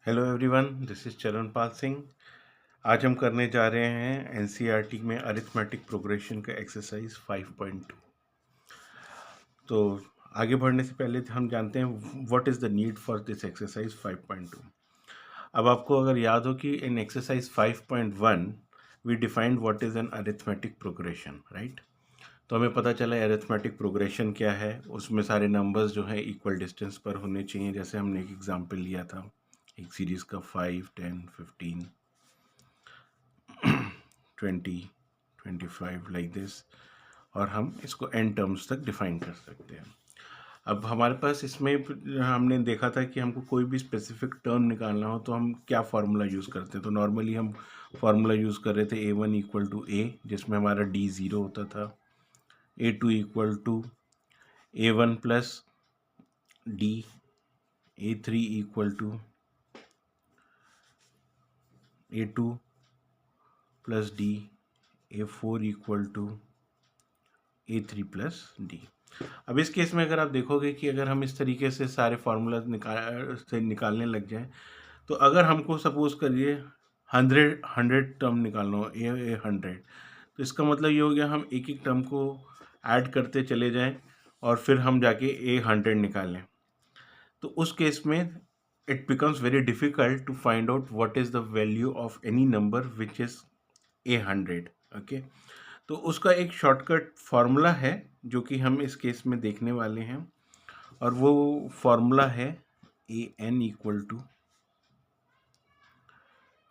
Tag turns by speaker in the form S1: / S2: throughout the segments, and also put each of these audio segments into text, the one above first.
S1: Hello everyone, this is Charanpal Singh. आज हम करने जा रहे हैं एनसीईआरटी में अरिथमेटिक प्रोग्रेशन का एक्सरसाइज 5.2। तो आगे बढ़ने से पहले हम जानते हैं what is the need for this exercise 5.2। अब आपको अगर याद हो कि in exercise 5.1 we defined what is an arithmetic progression, right. तो हमें पता चला अरिथमेटिक प्रोग्रेशन क्या है। उसमें सारे नंबर्स जो है इक्वल डिस्टेंस पर होने चाहिए। जैसे हमने एक एग्जांपल लिया था एक सीरीज़ का 5, 10, 15, 20, 25 लाइक दिस, और हम इसको n टर्म्स तक डिफाइन कर सकते हैं। अब हमारे पास इसमें हमने देखा था कि हमको कोई भी स्पेसिफिक टर्म निकालना हो तो हम क्या फार्मूला यूज़ करते हैं। तो नॉर्मली हम फार्मूला यूज़ कर रहे थे a1 इक्वल टू a, जिसमें हमारा d ज़ीरो होता था, a2 equal to a1 plus d, a3 equal to a2 plus d, a4 equal to a3 plus d. अब इस केस में अगर आप देखोगे कि अगर हम इस तरीके से सारे फार्मूला निकालने लग जाएं, तो अगर हमको सपोज करिए 100 टर्म निकालना हो, ए 100, तो इसका मतलब ये हो गया हम एक एक टर्म को ऐड करते चले जाएं और फिर हम जाके ए 100 निकालें। तो उस केस में it becomes very difficult to find out what is the value of any number which is a 100। Okay, तो उसका एक शॉर्टकट फार्मूला है जो कि हम इस केस में देखने वाले हैं, और वो फार्मूला है a N equal to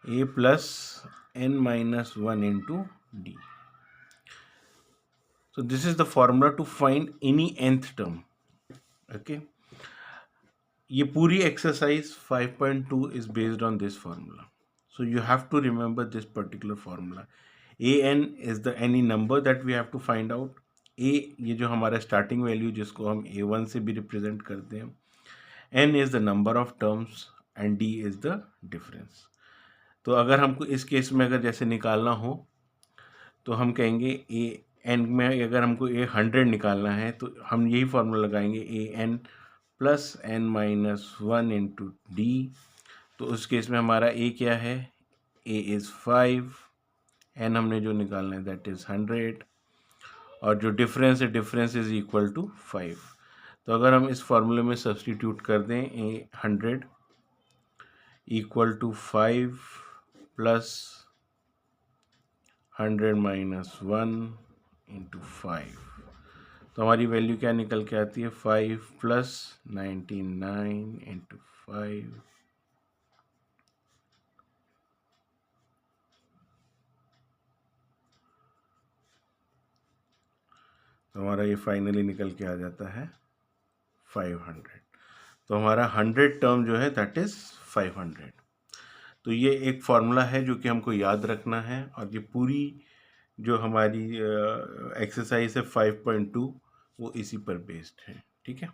S1: A plus N minus one into d. So this is the formula to find any nth term. Okay, ये पूरी exercise 5.2 is based on this formula. So you have to remember this particular formula. an is the any number that we have to find out. a ये जो हमारा starting value जिसको हम a1 से भी represent करते हैं, n is the number of terms and d is the difference. तो अगर हमको इस केस में अगर जैसे निकालना हो तो हम कहेंगे ए एन में अगर हमको ए 100 निकालना है तो हम यही फॉर्मूला लगाएंगे a n plus N minus one into D. तो उस केस में हमारा ए क्या है, ए इज़ 5, एन हमने जो निकालना है दैट इज़ 100, और जो डिफरेंस है डिफरेंस इज़ इक्वल टू 5। तो अगर हम इस फॉर्मूले में सब्सटीट्यूट कर दें a 100 equal to 5 plus 100 minus 1 into 5, तो हमारी वैल्यू क्या निकल के आती है, 5 प्लस 99 इंटू 5, तो हमारा ये फाइनली निकल के आ जाता है 500। तो हमारा 100 टर्म जो है दैट इज़ 500। तो ये एक फार्मूला है जो कि हमको याद रखना है, और ये पूरी जो हमारी एक्सरसाइज है 5.2 वो इसी पर बेस्ड है। ठीक है,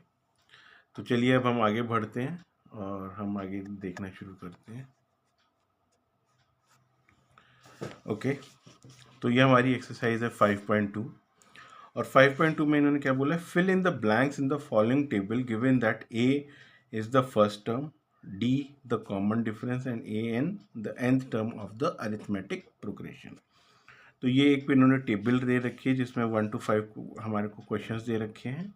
S1: तो चलिए अब हम आगे बढ़ते हैं और हम आगे देखना शुरू करते हैं। ओके, तो ये हमारी एक्सरसाइज है 5.2, और 5.2 में इन्होंने क्या बोला, fill in the blanks in the following table given that a is the first term, d the common difference, and A n the nth term of the arithmetic progression. तो ये एक इन्होंने टेबल दे रखी है जिसमें 1 to 5 हमारे को questions दे रखे हैं,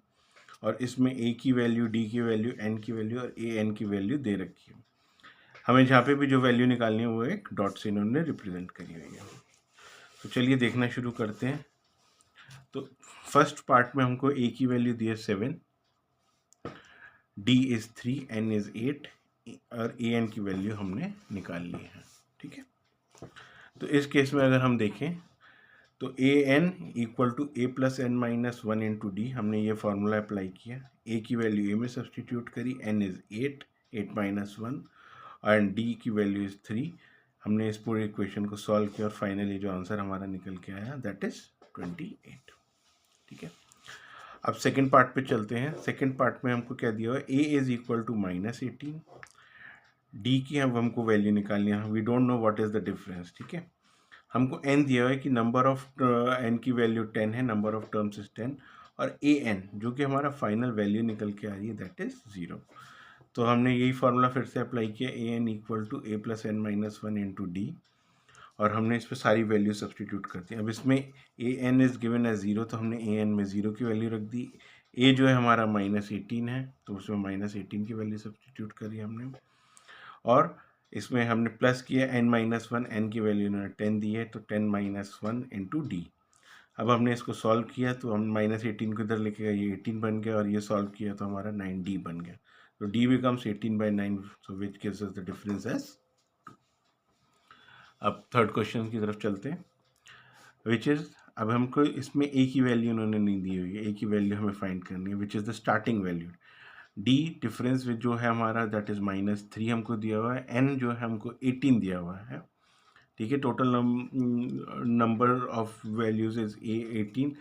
S1: और इसमें ए की वैल्यू, डी की वैल्यू, एन की वैल्यू और ए एन की वैल्यू दे रखी है। हमें जहाँ पे भी जो वैल्यू निकालनी है वो एक डॉट से इन्होंने रिप्रेजेंट करी हुई है। तो चलिए देखना शुरू करते हैं। तो फर्स्ट पार्ट में हमको ए की वैल्यू दी है 7, डी इज़ 3, एन इज़ 8, और ए एन की वैल्यू हमने निकाल ली है। ठीक है, तो इस केस में अगर हम देखें तो A N equal to A plus N minus one into d, हमने ये फार्मूला अप्लाई किया, ए की वैल्यू ए में सब्सटीट्यूट करी, n is 8, 8 minus 1, and d की वैल्यू इज़ 3। हमने इस पूरे इक्वेशन को सॉल्व किया और फाइनली जो आंसर हमारा निकल के आया दैट इज़ 28। ठीक है, अब सेकेंड पार्ट पे चलते हैं। सेकेंड पार्ट में हमको क्या दिया हुआ है, a is equal to -18, d की हमको वैल्यू निकालनी है, we don't know what is the difference. ठीक है, हमको एन दिया हुआ है कि नंबर ऑफ एन की वैल्यू 10 है, नंबर ऑफ टर्म्स इज 10, और ए एन जो कि हमारा फाइनल वैल्यू निकल के आ रही है दैट इज़ 0। तो हमने यही फार्मूला फिर से अप्लाई किया, a N equal to A plus N minus one into D, और हमने इस पर सारी वैल्यू सब्सटीट्यूट कर दी। अब इसमें a n is given as zero, तो हमने ए एन में ज़ीरो की वैल्यू रख दी। ए जो है हमारा -18 है, तो उसमें -18 की वैल्यू सब्सटीट्यूट करी हमने, और इसमें हमने प्लस किया n-1, n की वैल्यू इन्होंने 10 दी है, तो 10-1 इंटू डी। अब हमने इसको सॉल्व किया तो हम -18 को इधर लेके गए, ये 18 बन गया, और ये सॉल्व किया तो हमारा 9d बन गया। तो d becomes 18/9, so which gives us the difference as 2। अब थर्ड क्वेश्चन की तरफ चलते हैं, विच इज़, अब हमको इसमें a की वैल्यू उन्होंने नहीं दी हुई है, a की वैल्यू हमें फाइंड करनी है, which is the starting value. d difference जो है हमारा दैट इज़ -3 हमको दिया हुआ है, n जो है हमको 18 दिया हुआ है, ठीक है। Total number of values is a 18,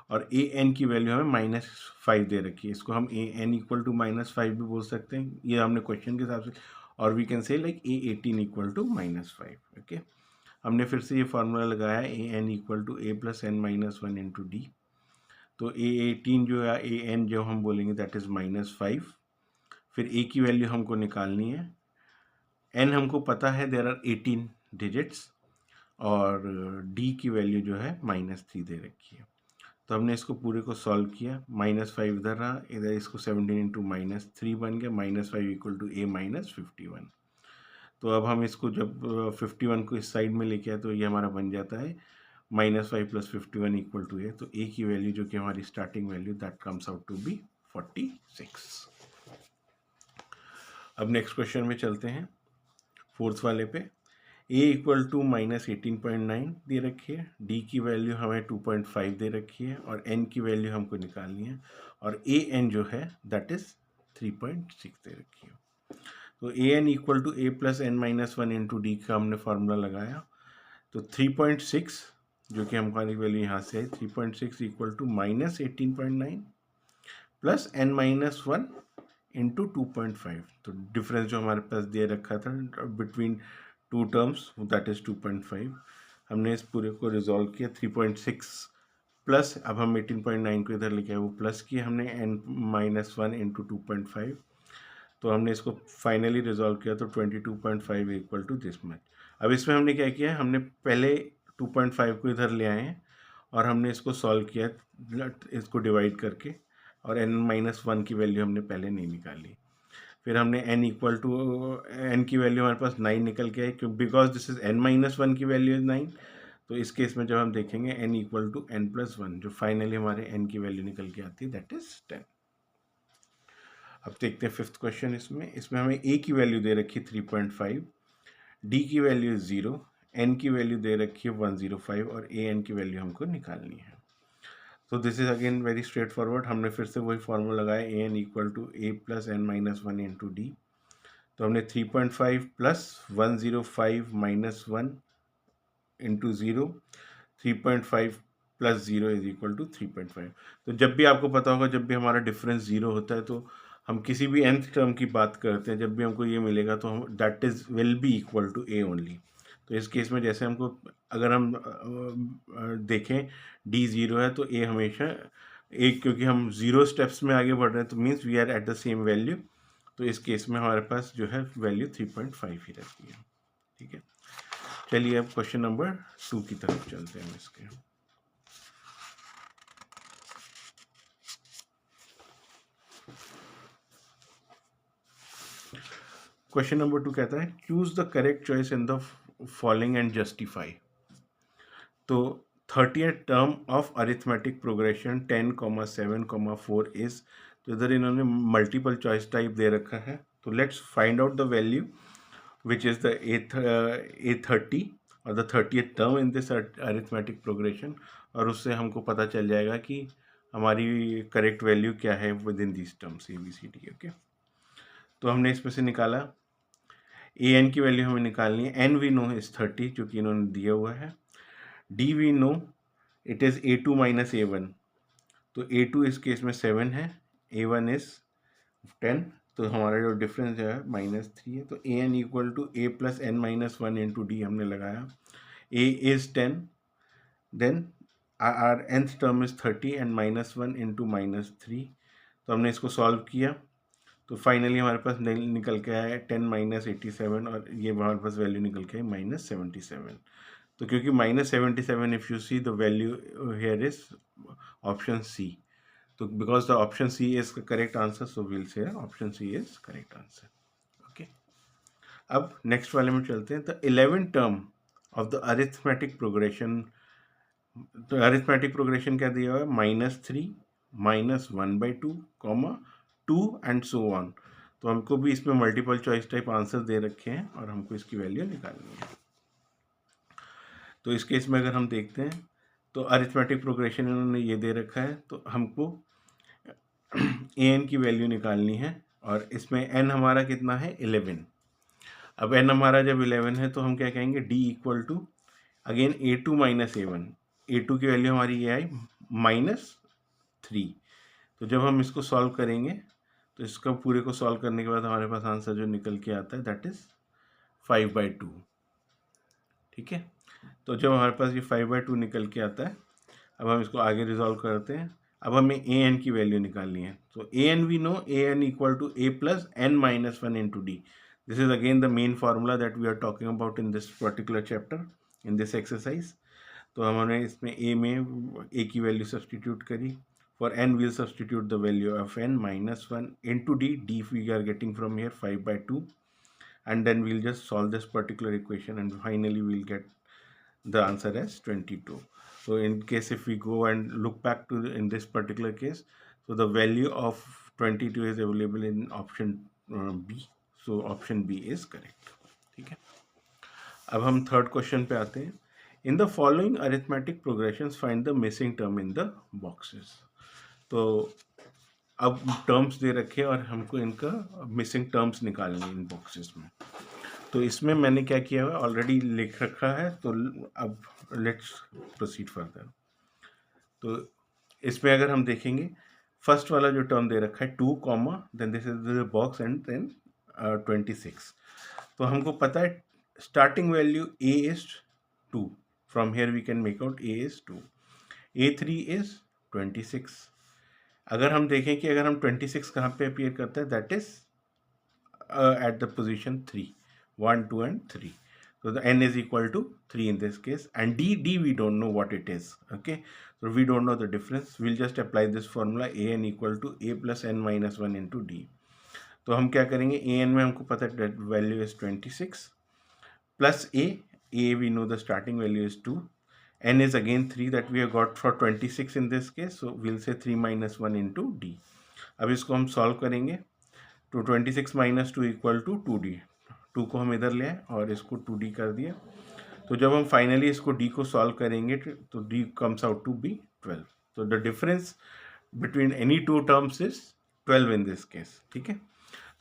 S1: और ए एन की वैल्यू हमें -5 दे रखी है। इसको हम ए एन इक्वल टू -5 भी बोल सकते हैं, ये हमने क्वेश्चन के हिसाब से, और we can say like a 18 equal to -5। Okay, हमने फिर से ये फार्मूला लगाया, a N equal to A plus N minus one into D. तो ए 18 जो है, ए एन जो हम बोलेंगे दैट इज़ -5, फिर ए की वैल्यू हमको निकालनी है, एन हमको पता है देयर आर 18 डिजिट्स, और डी की वैल्यू जो है -3 दे रखी है। तो हमने इसको पूरे को सॉल्व किया, -5 इधर रहा, इधर इसको 17 इंटू -3 बन गया, -5 इक्वल टू ए -51। तो अब हम इसको जब 51 को इस साइड में लेके आए तो ये हमारा बन जाता है -5 प्लस 51 इक्वल टू ए। तो ए की वैल्यू जो कि हमारी starting value that comes out to be 46। अब नेक्स्ट क्वेश्चन में चलते हैं, फोर्थ वाले पे। a इक्वल टू -18.9 दे रखी है, d की वैल्यू हमें 2.5 दे रखी है, और n की वैल्यू हमको निकालनी है, और a n जो है दैट इज़ 3.6 दे रखी है। तो a n equal to A plus N minus one into d का हमने फार्मूला लगाया, तो 3.6 जो कि हमारी वैल्यू यहाँ से है, 3.6 equal to -18.9 plus n minus one into 2.5। तो डिफरेंस जो हमारे पास दे रखा था between two terms that is 2.5, हमने इस पूरे को रिजॉल्व किया। 3.6 प्लस, अब हम 18.9 को इधर लेके आए, वो प्लस किया हमने n-1 इंटू 2.5, तो हमने इसको फाइनली रिजॉल्व किया, तो 22.5 इक्वल टू दिस मच। अब इसमें हमने क्या किया, हमने पहले 2.5 को इधर ले आए हैं, और हमने इसको सॉल्व किया इसको डिवाइड करके, और n-1 की वैल्यू हमने पहले नहीं निकाली। फिर हमने n इक्वल टू, n की वैल्यू हमारे पास 9 निकल के आई, क्यों, बिकॉज दिस इज n-1 की वैल्यू इज 9। तो इस केस में जब हम देखेंगे n इक्वल टू n+1, जो फाइनली हमारे n की वैल्यू निकल के आती है दैट इज 10। अब देखते हैं फिफ्थ क्वेश्चन। इसमें हमें a की वैल्यू दे रखी है 3.5, d की वैल्यू 0, n की वैल्यू दे रखी है 105, और a n की वैल्यू हमको निकालनी है। तो this is again very straightforward, हमने फिर से वही फॉर्मूला लगाया, a N equal to A plus N minus one into D. तो हमने 3.5 plus 105 minus 1 into 0, 3.5 plus 0 is equal to 3.5। तो जब भी आपको पता होगा, जब भी हमारा डिफरेंस 0 होता है, तो हम किसी भी nth टर्म की बात करते हैं, जब भी हमको ये मिलेगा तो हम that is will be equal to a only. तो इस केस में जैसे हमको, अगर हम देखें d 0 है तो a हमेशा एक, क्योंकि हम 0 स्टेप्स में आगे बढ़ रहे हैं, तो means we are at the same value. तो इस केस में हमारे पास जो है वैल्यू 3.5 ही रहती है। ठीक है, चलिए अब क्वेश्चन नंबर 2 की तरफ चलते हैं इसके। क्वेश्चन नंबर 2 कहता है, choose the correct choice in the following and justify. तो 30th term of arithmetic progression 10,7,4 is, तो इधर इन्होंने मल्टीपल चॉइस टाइप दे रखा है। तो let's find out the value which is the A30 और the 30th term in this arithmetic progression, और उससे हमको पता चल जाएगा कि हमारी करेक्ट वैल्यू क्या है with in this terms ABCD। Okay, तो हमने इसमें से निकाला, ए एन की वैल्यू हमें निकालनी है, एन वी नो इज 30 जो कि इन्होंने दिया हुआ है, d we know it is A2 minus A1, तो A2 इस केस में 7 है, A1 इज 10, तो हमारा जो डिफरेंस है -3 है। तो A N equal to A plus N minus one into d हमने लगाया, a is 10, then our nth term is 30 and -1 into -3, तो हमने इसको सॉल्व किया, तो फाइनली हमारे पास निकल के आया 10 माइनस 87 और ये हमारे पास वैल्यू निकल के आई माइनस 77। तो क्योंकि minus 77 if you see the value here is option C, तो because the option C is correct answer, so will say option C is correct answer. Okay, अब नेक्स्ट वाले में चलते हैं। The 11th term of the arithmetic progression, तो arithmetic progression क्या दिया हुआ है, -3 -1/2 2 एंड सो ऑन। तो हमको भी इसमें मल्टीपल चॉइस टाइप आंसर दे रखे हैं और हमको इसकी वैल्यू निकालनी है। तो इस केस में अगर हम देखते हैं तो अरिथमेटिक प्रोग्रेशन इन्होंने ये दे रखा है, तो हमको an की वैल्यू निकालनी है और इसमें n हमारा कितना है 11। अब n हमारा जब 11 है तो हम क्या कहेंगे, d equal to again a2 minus a1। a2 की वैल्यू हमारी ये आई -3। तो जब हम इसको सॉल्व करेंगे तो इसका पूरे को सॉल्व करने के बाद हमारे पास आंसर जो निकल के आता है दैट इज़ 5/2। ठीक है, तो जब हमारे पास ये 5/2 निकल के आता है, अब हम इसको आगे रिजॉल्व करते हैं। अब हमें ए एन की वैल्यू निकालनी है, तो ए n we know, a N equal to A plus N minus 1 into d. This is again the main formula that we are talking about in this particular chapter, in this exercise. तो हमने इसमें a में a की value substitute करी। For n we'll substitute the value of n -1 into d, d we are getting from here 5/2, and then we'll just solve this particular equation and finally we'll get the answer as 22. So in case if we go and look back to in this particular case, so the value of 22 is available in option B, so option B is correct. ठीक है, अब हम third question पे आते हैं। इन the following arithmetic progressions find the missing term in the boxes. तो अब terms दे रखे और हमको इनका मिसिंग टर्म्स निकालने इन बॉक्सेस में। तो इसमें मैंने क्या किया हुआ, ऑलरेडी लिख रखा है, तो अब लेट्स प्रोसीड फर्दर। तो इसमें अगर हम देखेंगे, फर्स्ट वाला जो टर्म दे रखा है 2, then this is the box and then 26। तो हमको पता है starting value a is 2, from here we can make out a is 2, a3 is 26। अगर हम देखें कि अगर हम 26 कहाँ पे अपीयर करता है, that is at the position 3, 1 2 and 3. So the n is equal to 3 in this case, and d we don't know what it is. Okay, so we don't know the difference. We'll just apply this formula, a n equal to a plus n minus 1 into d. तो हम क्या करेंगे, a n में हमको पता है value is 26 plus a we know the starting value is 2, n is again 3 that we have got for 26 in this case, so we'll say 3 minus 1 into d. अब इसको हम सॉल्व करेंगे, तो 26 माइनस 2 इक्वल टू 2d। 2 को हम इधर ले आए और इसको 2d कर दिया। तो जब हम फाइनली इसको d को सॉल्व करेंगे तो d comes out to be 12। तो the difference between any two terms is 12 in this case. ठीक है,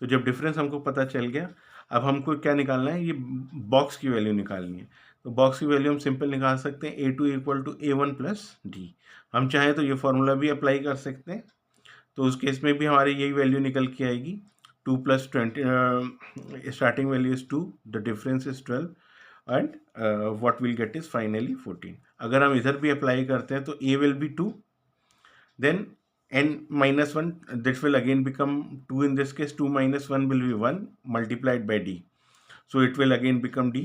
S1: तो जब डिफरेंस हमको पता चल गया, अब हमको क्या निकालना है, ये बॉक्स की वैल्यू निकालनी है। तो बॉक्स की वैल्यू हम सिंपल निकाल सकते हैं, a2 equal to a1 plus D. हम चाहें तो ये फॉर्मूला भी अप्लाई कर सकते हैं, तो उस केस में भी हमारी यही वैल्यू निकल के आएगी, 2 plus 20, starting value is 2, the difference is 12 and what will get is finally 14। अगर हम इधर भी अप्लाई करते हैं तो a will be 2, then n minus 1, this will again become 2 in this case, 2 minus 1 will be 1 multiplied by d, so it will again become d.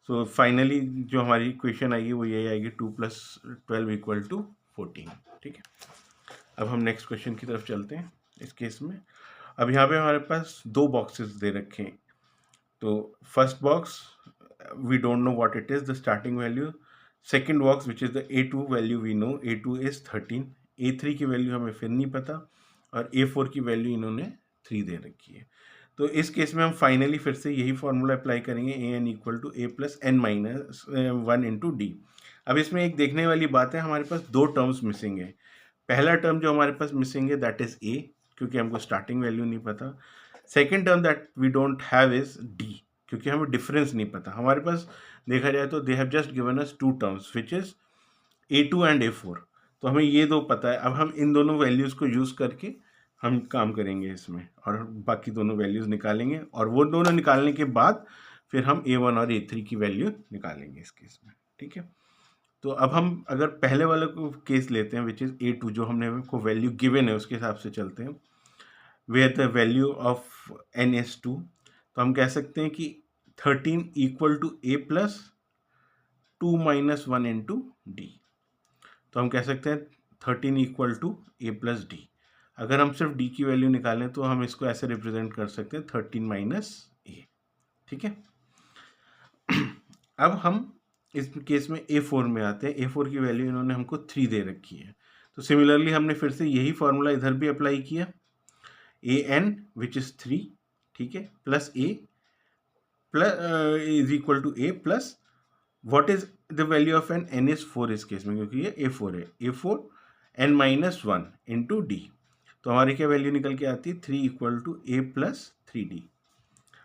S1: So finally जो हमारी equation आएगी वो यही आएगी, 2 प्लस 12 इक्वल टू 14। ठीक है, अब हम नेक्स्ट क्वेश्चन की तरफ चलते हैं। इस केस में अब यहाँ पे हमारे पास दो बॉक्सेस दे रखे हैं। तो first box we don't know what it is, the starting value. Second box which is the a2 value we know, a2 is 13, a3 की वैल्यू हमें फिर नहीं पता, और a4 की वैल्यू इन्होंने 3 दे रखी है। तो इस केस में हम फाइनली फिर से यही फॉर्मूला अप्लाई करेंगे, a n equal to a plus n minus 1 into D. अब इसमें एक देखने वाली बात है, हमारे पास दो टर्म्स मिसिंग है। पहला टर्म जो हमारे पास मिसिंग है दैट इज a, क्योंकि हमको स्टार्टिंग वैल्यू नहीं पता। Second term that we don't have is d, क्योंकि हमें डिफरेंस नहीं पता। हमारे पास देखा जाए तो they have just given us two terms which is a2 and a4, तो हमें ये दो पता है। अब हम इन दोनों वैल्यूज़ को यूज़ करके हम काम करेंगे इसमें, और बाकी दोनों वैल्यूज़ निकालेंगे, और वो दोनों निकालने के बाद फिर हम a1 और a3 की वैल्यू निकालेंगे इस केस में। ठीक है, तो अब हम अगर पहले वाले को केस लेते हैं विच इज़ a2, जो हमने को वैल्यू गिवन है उसके हिसाब से चलते हैं। Where the value of n is 2, तो हम कह सकते हैं कि 13 equal to a plus 2 minus 1 into D. तो हम कह सकते हैं 13 equal to a plus D. अगर हम सिर्फ d की वैल्यू निकालें तो हम इसको ऐसे रिप्रेजेंट कर सकते हैं 13 माइनस a। ठीक है। अब हम इस केस में A4 में आते हैं। A4 की वैल्यू इन्होंने हमको 3 दे रखी है, तो सिमिलरली हमने फिर से यही फॉर्मूला इधर भी अप्लाई किया, an विच इज 3, ठीक है, plus a plus is equal to a plus what is the value of n is 4 इस केस में, क्योंकि ये A4 है, A4 n minus 1 into D. तो हमारी क्या वैल्यू निकल के आती है 3 equal to a plus 3d।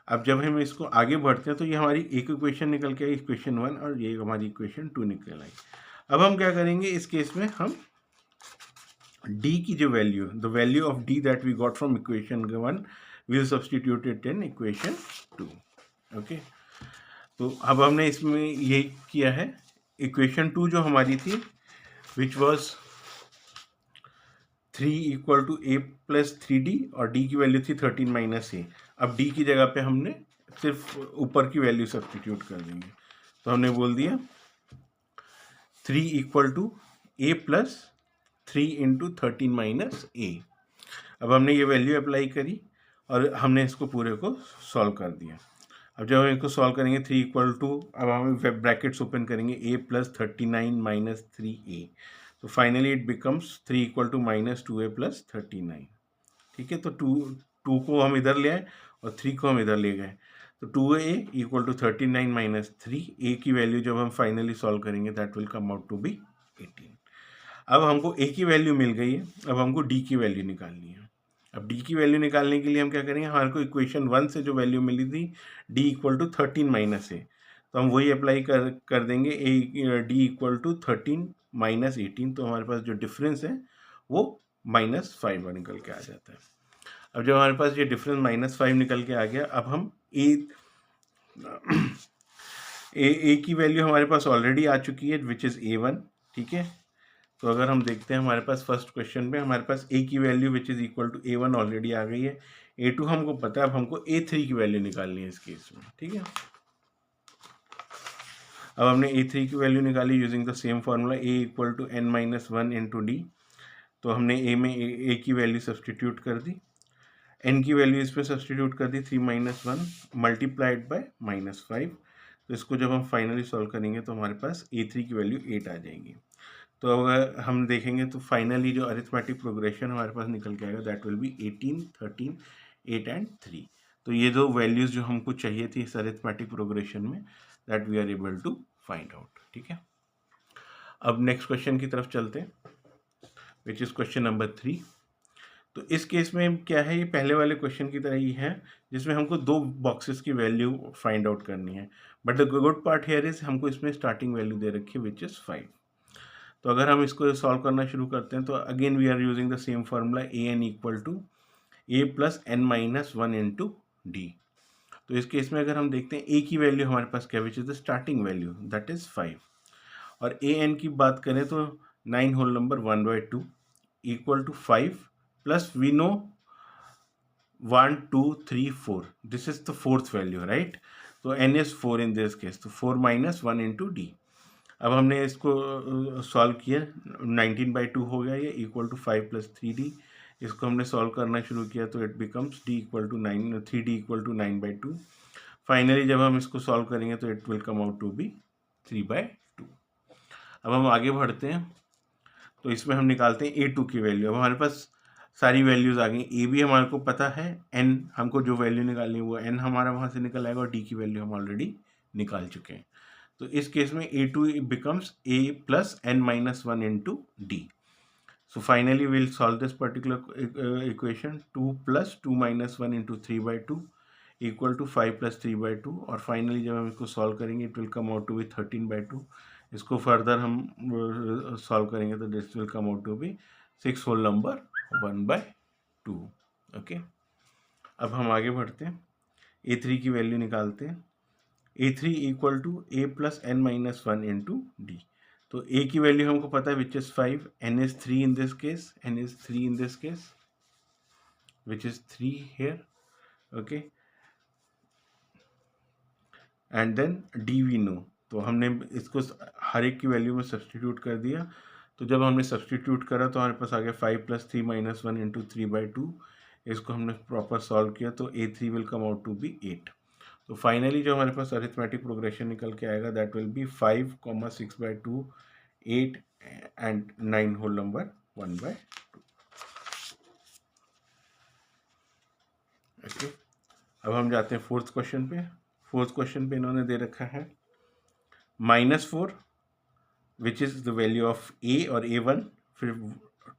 S1: अब जब हम इसको आगे बढ़ते हैं तो ये हमारी एक इक्वेशन निकल के आई, इक्वेशन 1, और ये हमारी इक्वेशन 2 निकल आई। अब हम क्या करेंगे इस केस में, हम d की जो value, the value of d that we got from equation 1 will substitute it in equation 2। Okay, तो अब हमने इसमें ये किया है, इक्वेशन 2 जो हमारी थी which was 3 equal to a plus 3d, और d की वैल्यू थी 13 माइनस a। अब d की जगह पे हमने सिर्फ ऊपर की वैल्यू सब्सटीट्यूट कर देंगे, तो हमने बोल दिया 3 equal to a plus 3 into 13 minus a। अब हमने ये वैल्यू अप्लाई करी और हमने इसको पूरे को सॉल्व कर दिया। अब जब हम इसको सॉल्व करेंगे 3 इक्वल टू, अब हम ब्रैकेट्स ओपन करेंगे, a प्लस 39 माइनस 3a, तो finally it becomes 3 equal to minus 2a plus 39। ठीक है, तो 2 को हम इधर ले आए और 3 को हम इधर ले गए, तो 2a equal to 39 minus 3, a की वैल्यू जब हम फाइनली सॉल्व करेंगे that will come out to be 18। अब हमको a की वैल्यू मिल गई है, अब हमको d की वैल्यू निकालनी है। अब d की वैल्यू निकालने के लिए हम क्या करेंगे, हमारे को इक्वेशन 1 से जो वैल्यू मिली थी d इक्वल टू 13 माइनस ए, तो हम वही अप्लाई कर देंगे, d इक्वल टू 13 माइनस 18, तो हमारे पास जो डिफरेंस है वो -5 निकल के आ जाता है। अब जब हमारे पास ये डिफरेंस -5 निकल के आ गया, अब हम ए की वैल्यू हमारे पास ऑलरेडी आ चुकी है विच इज़ a1। ठीक है, तो अगर हम देखते हैं हमारे पास फर्स्ट क्वेश्चन में हमारे पास a की value which is equal to a1 already आ गई है, a2 हमको पता है, अब हमको a3 की वैल्यू निकालनी है इस केस में। ठीक है, अब हमने a3 की वैल्यू निकाली using the same formula, a equal to n minus 1 into D. तो हमने a में a की वैल्यू सब्सटीट्यूट कर दी, n की वैल्यू इस पर सब्सटीट्यूट कर दी 3 माइनस 1 मल्टीप्लाइड बाय -5। तो इसको जब हम फाइनली सॉल्व करेंगे तो हमारे पास a3 की वैल्यू 8 आ जाएगी। तो अगर हम देखेंगे तो फाइनली जो अरिथमेटिक प्रोग्रेशन हमारे पास निकल के आएगा दैट विल बी 18, 13, 8 एंड 3। तो ये दो वैल्यूज़ जो हमको चाहिए थी इस अरिथमेटिक प्रोग्रेशन में, that we are able to find out. ठीक है, अब नेक्स्ट क्वेश्चन की तरफ चलते हैं विच इज़ क्वेश्चन नंबर 3। तो इस केस में क्या है, ये पहले वाले क्वेश्चन की तरह ही है जिसमें हमको दो बॉक्सेस की वैल्यू फाइंड आउट करनी है, but the good part here is हमको इसमें स्टार्टिंग वैल्यू दे रखी है विच इज़ 5। तो अगर हम इसको सॉल्व करना शुरू करते हैं तो again we are using the same formula, A N equal to A plus N minus 1 into D. तो इस केस में अगर हम देखते हैं ए की वैल्यू हमारे पास क्या, which is the starting value that is 5, और ए एन की बात करें तो 9 whole number 1/2 equal to 5 plus we know 1 2 3 4, this is the fourth value right. तो n is 4 in this case, तो 4 माइनस 1 इंटू डी। अब हमने इसको सॉल्व किया, 19/2 हो गया ये, इक्वल टू 5 प्लस 3d। इसको हमने सॉल्व करना शुरू किया तो it becomes d equal to 9, 3d equal to 9/2। Finally जब हम इसको सॉल्व करेंगे तो it will come out to be 3/2। अब हम आगे बढ़ते हैं, तो इसमें हम निकालते हैं a2 की वैल्यू। अब हमारे पास सारी वैल्यूज़ आ गई, a भी हमारे को पता है, n हमको जो वैल्यू निकालनी है वो n हमारा वहाँ से निकल आएगा, और d की वैल्यू हम ऑलरेडी निकाल चुके हैं। तो इस केस में a2 becomes a plus n minus 1 into D. So finally will solve this particular equation, 2 plus 2 minus 1 into 3/2 equal to 5 plus 3/2, और फाइनली जब हम इसको सॉल्व करेंगे it will come out to be 13/2। इसको फर्दर हम solve करेंगे तो this will come out to be 6 whole number 1/2। Okay, अब हम आगे बढ़ते हैं, a3 की वैल्यू निकालते हैं, a3 equal to a plus n minus 1 into D. तो a की वैल्यू हमको पता है which is 5, n is 3 in this case, n is 3 in this case, which is 3 here. Okay, and then D we know, तो हमने इसको हर एक की वैल्यू में सब्सटीट्यूट कर दिया। तो जब हमने सब्सटीट्यूट करा तो हमारे पास आ गया 5 + 3 - 1 × 3/2। इसको हमने प्रॉपर सॉल्व किया तो A3 will come out to be 8। तो फाइनली जो हमारे पास अरिथमेटिक प्रोग्रेशन निकल के आएगा that will be 5, 6/2, 8 and 9 whole number 1/2। Okay, अब हम जाते हैं फोर्थ क्वेश्चन पे। फोर्थ क्वेश्चन पे इन्होंने दे रखा है -4 which is the value of a और A1, फिर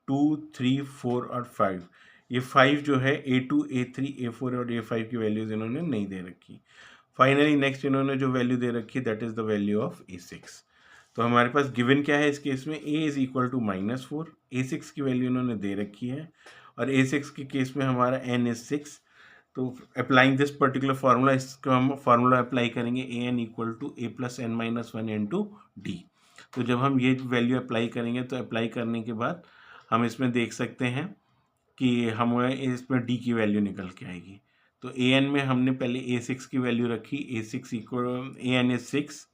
S1: 2, 3, 4 और 5। ये 5 जो है A2, A3, A4 और A5 की वैल्यूज़ इन्होंने नहीं दे रखी। फाइनली नेक्स्ट इन्होंने जो वैल्यू दे रखी है that is the value of A6। तो हमारे पास गिवन क्या है इस केस में, A is equal to -4, A6 की वैल्यू इन्होंने दे रखी है, और A6 के केस में हमारा n इज़ 6। तो अप्लाइंग दिस पर्टिकुलर फार्मूला, इसको हम फार्मूला अप्लाई करेंगे an equal to a + n - 1 into D. तो जब हम ये वैल्यू अप्लाई करेंगे तो अप्लाई करने के बाद हम इसमें देख सकते हैं कि हमें इसमें डी की वैल्यू निकल के आएगी। तो an में हमने पहले a6 की वैल्यू रखी, a6 equal an is 6,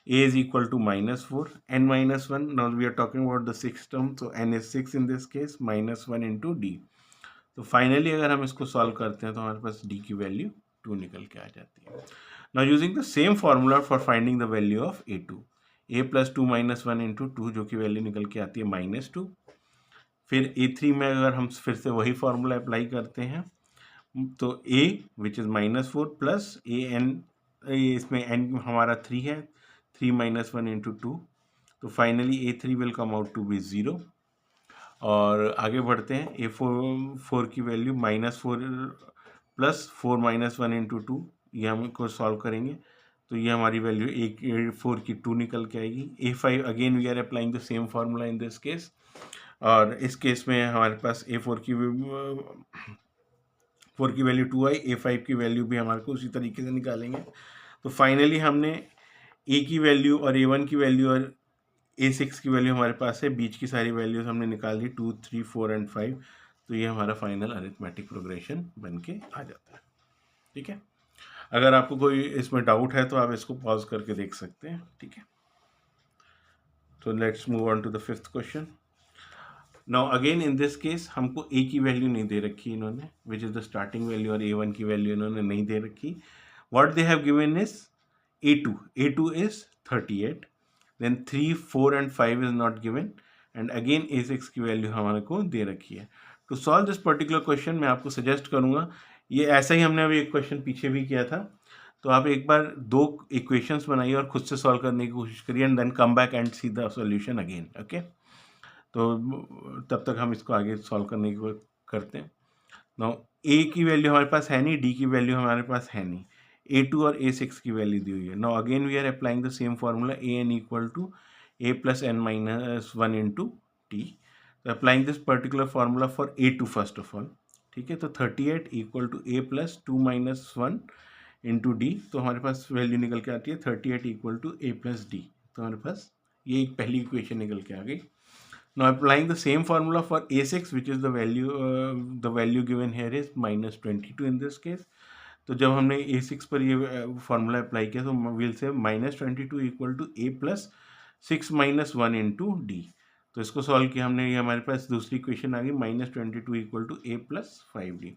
S1: a is equal to -4, n - 1, now we are talking about the sixth term, so n is 6 in this case, -1 into d। तो फाइनली अगर हम इसको सॉल्व करते हैं तो हमारे पास d की वैल्यू 2 निकल के आ जाती है। Now using the same formula for finding the value of a2, a + 2 - 1 into 2, जो कि वैल्यू निकल के आती है -2। फिर a3 में अगर हम फिर से वही फार्मूला अप्लाई करते हैं तो a which is -4 plus an, इसमें n हमारा 3 है, 3 - 1 into 2, तो finally A3 will come out to be 0। और आगे बढ़ते हैं, A4 की वैल्यू -4 प्लस 4 - 1 into 2, ये हम को सॉल्व करेंगे तो ये हमारी वैल्यू A4 की 2 निकल के आएगी। A5 again we are applying the same formula in this case, और इस केस में हमारे पास A4 की वैल्यू 2 आई, A5 की वैल्यू भी हमारे को उसी तरीके से निकालेंगे। तो फाइनली हमने A की वैल्यू और A1 की वैल्यू और A6 की वैल्यू हमारे पास है, बीच की सारी वैल्यूज हमने निकाल ली 2, 3, 4 एंड 5। तो ये हमारा फाइनल अरिथमेटिक प्रोग्रेशन बन के आ जाता है। ठीक है, अगर आपको कोई इसमें डाउट है तो आप इसको पॉज करके देख सकते हैं। ठीक है, तो let's move on to the fifth question. Now again in this case हमको A की वैल्यू नहीं दे रखी इन्होंने, which is the starting value, और A1 की वैल्यू इन्होंने नहीं दे रखी। What they have given is A2 is 38, then 3, 4 and 5 is not given, and again A6 की वैल्यू हमारे को दे रखी है। To solve this particular question मैं आपको सजेस्ट करूँगा, ये ऐसा ही हमने अभी एक क्वेश्चन पीछे भी किया था, तो आप एक बार 2 इक्वेशंस बनाइए और खुद से सॉल्व करने की कोशिश करिए, and then come back and see the solution again. Okay, तो तब तक हम इसको आगे सॉल्व करने की करते हैं। नाउ A की वैल्यू हमारे पास है नहीं, D की वैल्यू हमारे पास है नहीं, A2 और A6 की वैल्यू दी हुई है। Now again we are applying the same formula, an equal to a + n - 1 into t। तो applying this particular formula for A2 first of all. ठीक है, तो 38 equal to a + 2 - 1 into d, तो हमारे पास वैल्यू निकल के आती है 38 इक्वल टू a + d। तो हमारे पास ये एक पहली इक्वेशन निकल के आ गई। Now applying the same formula for A6, which is the value given here is -22 in this case। तो जब हमने A6 पर ये फार्मूला अप्लाई किया तो will say -22 equal to a + 6 - 1 into d। तो इसको सॉल्व किया हमने, ये हमारे पास दूसरी इक्वेशन आ गई -22 इक्वल टू a + 5d।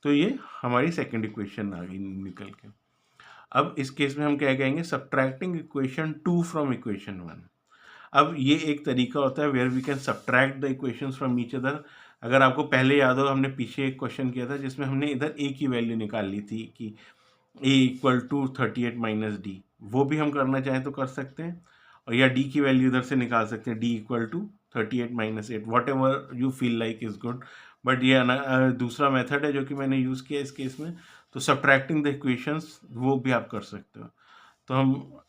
S1: तो ये हमारी सेकेंड इक्वेशन आ गई निकल के। अब इस केस में हम क्या कहेंगे, सब्ट्रैक्टिंग इक्वेशन 2 फ्रॉम इक्वेशन 1। अब ये एक तरीका होता है where we can subtract the equations from each other. अगर आपको पहले याद हो, हमने पीछे एक क्वेश्चन किया था जिसमें हमने इधर a की वैल्यू निकाल ली थी कि a इक्वल टू 38 - d, वो भी हम करना चाहें तो कर सकते हैं, और या d की वैल्यू इधर से निकाल सकते हैं, d equal to 38 - 8, whatever you feel like is good. But ये दूसरा मेथड है जो कि मैंने यूज़ किया इस केस में, तो सब्ट्रैक्टिंग द इक्वेशंस वो भी आप कर सकते हो। तो हम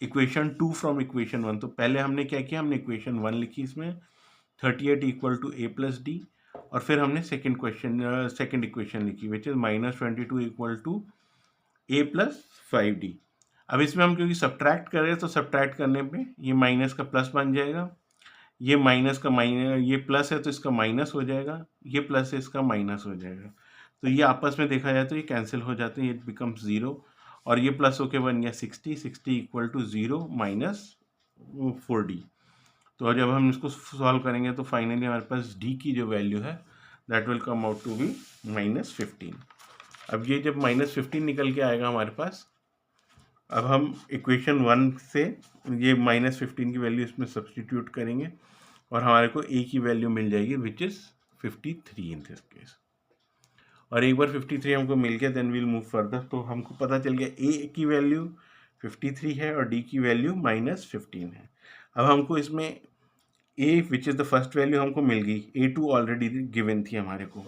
S1: इक्वेशन 2 फ्रॉम इक्वेशन 1, तो पहले हमने क्या किया, हमने इक्वेशन 1 लिखी इसमें 38 इक्वल टू a + d, और फिर हमने सेकेंड इक्वेशन लिखी which is -22 equal to a + 5d। अब इसमें हम क्योंकि सब्ट्रैक्ट कर रहे हैं तो सब्ट्रैक्ट करने पे ये माइनस का प्लस बन जाएगा, ये माइनस का माइनस, ये प्लस है तो इसका माइनस हो जाएगा, ये प्लस है इसका माइनस हो जाएगा, तो ये आपस में देखा जाए तो ये कैंसिल हो जाते हैं, इट बिकम्स 0, और ये प्लस होके बन गया 60, 60 इक्वल टू 0 माइनस 4d। तो जब हम इसको सॉल्व करेंगे तो फाइनली हमारे पास d की जो वैल्यू है that will come out to be -15। अब ये जब -15 निकल के आएगा हमारे पास, अब हम इक्वेशन 1 से ये -15 की वैल्यू इसमें सब्सटीट्यूट करेंगे और हमारे को a की वैल्यू मिल जाएगी which is 53 in this case. और एक बार 53 हमको मिल गया देन विल मूव फर्दर, तो हमको पता चल गया a की वैल्यू 53 है और d की वैल्यू -15 है। अब हमको इसमें a which is the first value हमको मिल गई, a2 ऑलरेडी गिवन थी हमारे को,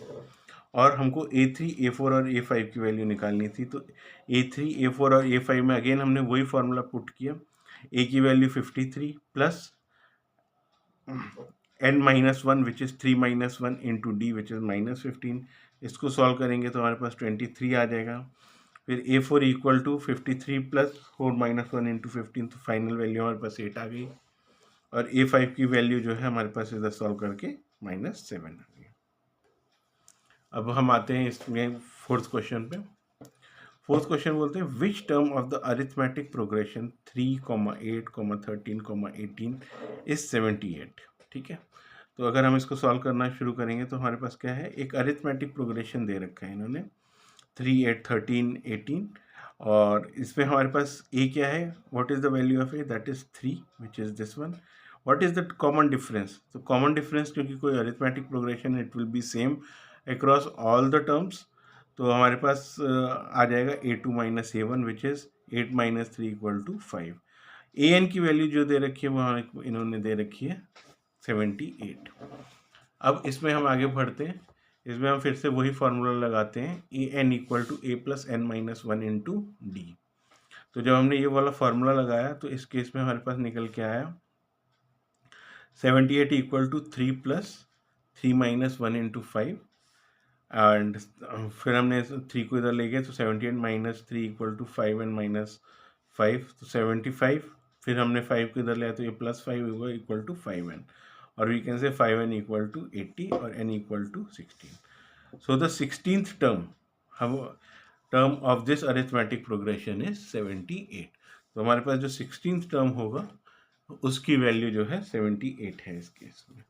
S1: और हमको a3, a4 और a5 की वैल्यू निकालनी थी। तो a3, a4 और a5 में अगेन हमने वही फार्मूला पुट किया, a की value 53 plus n-1 which is 3 - 1 into D which is -15। इसको सॉल्व करेंगे तो हमारे पास 23 आ जाएगा। फिर a4 equal to 53 plus 4 - 1 into 15, तो फाइनल वैल्यू हमारे पास 8 आ गई, और a5 की वैल्यू जो है हमारे पास इधर सॉल्व करके -7 आ गई। अब हम आते हैं इसमें फोर्थ क्वेश्चन पे। फोर्थ क्वेश्चन बोलते हैं विच term of the arithmetic progression 3, 8, 13, 18 is 78। ठीक है, तो अगर हम इसको सॉल्व करना शुरू करेंगे तो हमारे पास क्या है, एक अरिथमेटिक प्रोग्रेशन दे रखा है इन्होंने 3, 8, 13, 18, और इसमें हमारे पास a क्या है, what is the value of a, that is 3 which is this one. What is the common difference, तो कॉमन डिफरेंस क्योंकि कोई arithmetic progression it will be same across all the terms, तो हमारे पास आ जाएगा a2 - a1 which is 8 - 3 equal to 5। an की value जो दे रखी है वो इन्होंने दे रखी है 78। अब इसमें हम आगे बढ़ते हैं, इसमें हम फिर से वही फार्मूला लगाते हैं, a N equal to a plus n-1 into D. तो जब हमने ये वाला फार्मूला लगाया तो इस केस में हमारे पास निकल के आया 78 equal to 3 plus 3 - 1 into 5, and फिर हमने 3 को इधर ले गए तो 78 - 3 इक्वल टू 5 एंड -5, तो 75, फिर हमने 5 को इधर लिया तो ये +5 होगा इक्वल टू 5n, और वी कैन से 5n इक्वल टू 80 और n equal to 16। So the 16th term of this arithmetic progression is 78। तो हमारे पास जो 16th टर्म होगा उसकी वैल्यू जो है 78 है इस केस में।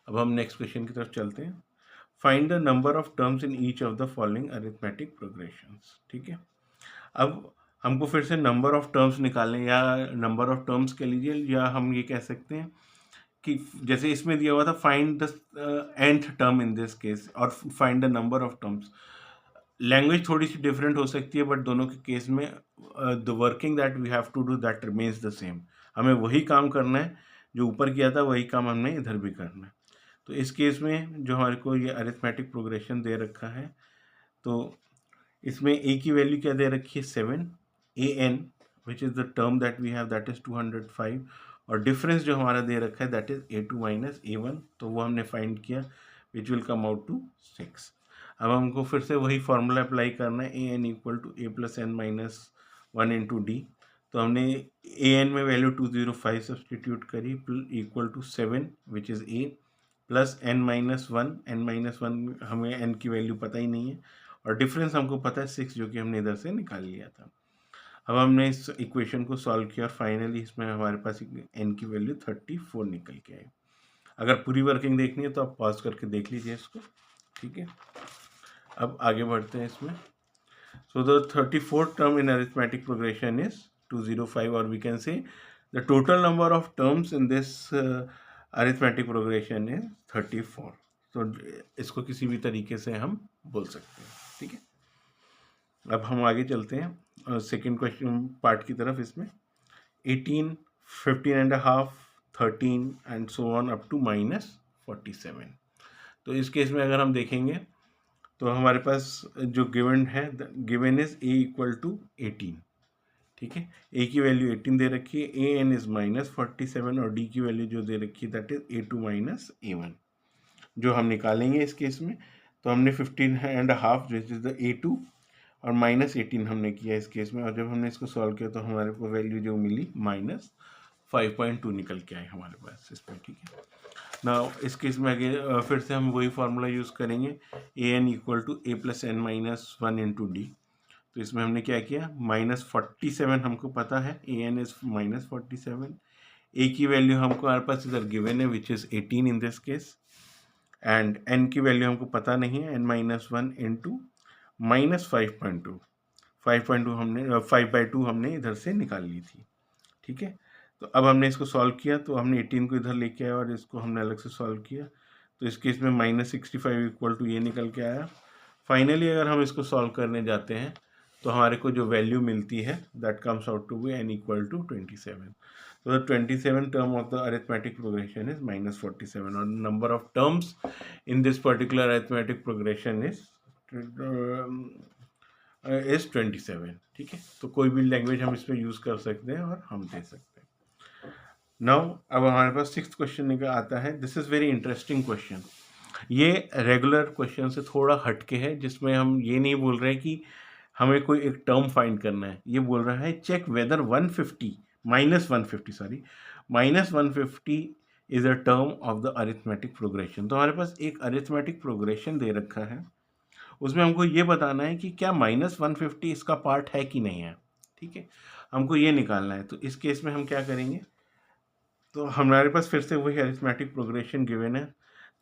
S1: अब हम नेक्स्ट क्वेश्चन की तरफ चलते हैं। Find the number of terms in each of the following arithmetic progressions. ठीक है, अब हमको फिर से नंबर ऑफ टर्म्स निकालने, या नंबर ऑफ टर्म्स कह लीजिए, या हम ये कह सकते हैं कि जैसे इसमें दिया हुआ था find the nth term in this case और find the number of terms. Language थोड़ी सी डिफरेंट हो सकती है बट दोनों के केस में the working that we have to do that remains the same. हमें वही काम करना है जो ऊपर किया था, वही काम हमने इधर भी करना है। तो इस केस में जो हमारे को ये अरिथमेटिक प्रोग्रेशन दे रखा है, तो इसमें a की वैल्यू क्या दे रखी है 7, an which is the term that we have that is 205, और डिफरेंस जो हमारा दे रखा है दैट इज़ a2 - a1, तो वो हमने फाइंड किया which will come out to 6। अब हमको फिर से वही फार्मूला अप्लाई करना है, an equal to a plus n-1 into D. तो हमने an में वैल्यू 205 सब्सटीट्यूट करी equal to 7 which is a plus n-1 हमें n की वैल्यू पता ही नहीं है, और डिफरेंस हमको पता है 6 जो कि हमने इधर से निकाल लिया था। अब हमने इस इक्वेशन को सॉल्व किया और फाइनली इसमें हमारे पास n की वैल्यू 34 निकल के आई। अगर पूरी वर्किंग देखनी है तो आप पॉज करके देख लीजिए इसको। ठीक है, अब आगे बढ़ते हैं इसमें। So the 34th term in arithmetic progression is 205, और we can say the total number of terms in this arithmetic progression is 34। तो इसको किसी भी तरीके से हम बोल सकते हैं। ठीक है, अब हम आगे चलते हैं सेकेंड क्वेश्चन पार्ट की तरफ। इसमें 18, 15.5, 13 and so on up to -47। तो इस केस में अगर हम देखेंगे तो हमारे पास जो गिवन है, given is a equal to 18। ठीक है, a की वैल्यू 18 दे रखी है, an इज -47, और d की वैल्यू जो दे रखी है दैट इज a2 - a1 जो हम निकालेंगे इस केस में। तो हमने 15.5 जो इज द a2 और -18 हमने किया इस केस में, और जब हमने इसको सॉल्व किया तो हमारे को वैल्यू जो मिली 5.2 निकल के आए हमारे पास इसमें, ठीक है ना। इस केस में अगेन फिर से हम वही फार्मूला यूज़ करेंगे, a N equal to A plus N minus one into D. तो इसमें हमने क्या किया, -47 हमको पता है, ए एन इज -47, ए की वैल्यू हमको हमारे पास इधर गिवन है which is 18 in this case, and N की वैल्यू हमको पता नहीं है, एन माइनस वन इंटू -5.2, 5.2 हमने 5/2 हमने इधर से निकाल ली थी, ठीक है। तो अब हमने इसको सॉल्व किया, तो हमने 18 को इधर लेके आया और इसको हमने अलग से सॉल्व किया, तो इस केस में -65 इक्वल टू ये निकल के आया। फाइनली अगर हम इसको सॉल्व करने जाते हैं तो हमारे को जो वैल्यू मिलती है that comes out to be N equal to 27। तो the 27 term of the arithmetic progression is -47 और number of terms in this particular arithmetic progression is 27, ठीक है। तो कोई भी लैंग्वेज हम इस पर यूज़ कर सकते हैं और हम दे सकते हैं। नाउ अब हमारे पास 6th क्वेश्चन निकल आता है। This is very interesting question. ये रेगुलर क्वेश्चन से थोड़ा हटके है, जिसमें हम ये नहीं बोल रहे हैं कि हमें कोई एक टर्म फाइंड करना है, ये बोल रहा है check whether -150 is a term of the arithmetic progression. तो हमारे पास एक अरिथमेटिक प्रोग्रेशन दे रखा है, उसमें हमको ये बताना है कि क्या -150 इसका पार्ट है कि नहीं है, ठीक है, हमको ये निकालना है। तो इस केस में हम क्या करेंगे, तो हमारे पास फिर से वही अरिथमेटिक प्रोग्रेशन गिवन है,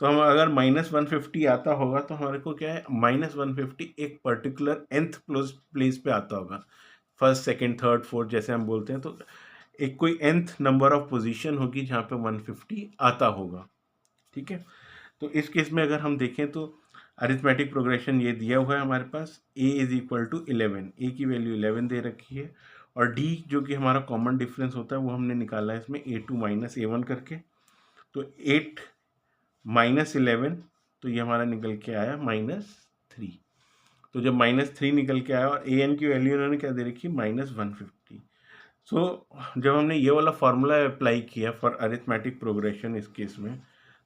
S1: तो हम अगर -150 आता होगा तो हमारे को क्या है, -150 एक पर्टिकुलर nth प्लेस पे आता होगा, फर्स्ट सेकंड थर्ड फोर्थ जैसे हम बोलते हैं, तो एक कोई nth नंबर ऑफ पोजीशन होगी जहाँ पे 150 आता होगा, ठीक है। तो इस केस में अगर हम देखें तो अरिथमेटिक प्रोग्रेशन ये दिया हुआ है हमारे पास, a is equal to 11, a की वैल्यू 11 दे रखी है, और d जो कि हमारा कॉमन डिफरेंस होता है वो हमने निकाला है इसमें a2 माइनस a1 करके। तो 8 माइनस 11, तो ये हमारा निकल के आया -3। तो जब -3 निकल के आया और a n की वैल्यू उन्होंने क्या दे रखी, -150। सो जब हमने ये वाला फार्मूला अप्लाई किया फॉर अरिथमेटिक प्रोग्रेशन इस केस में,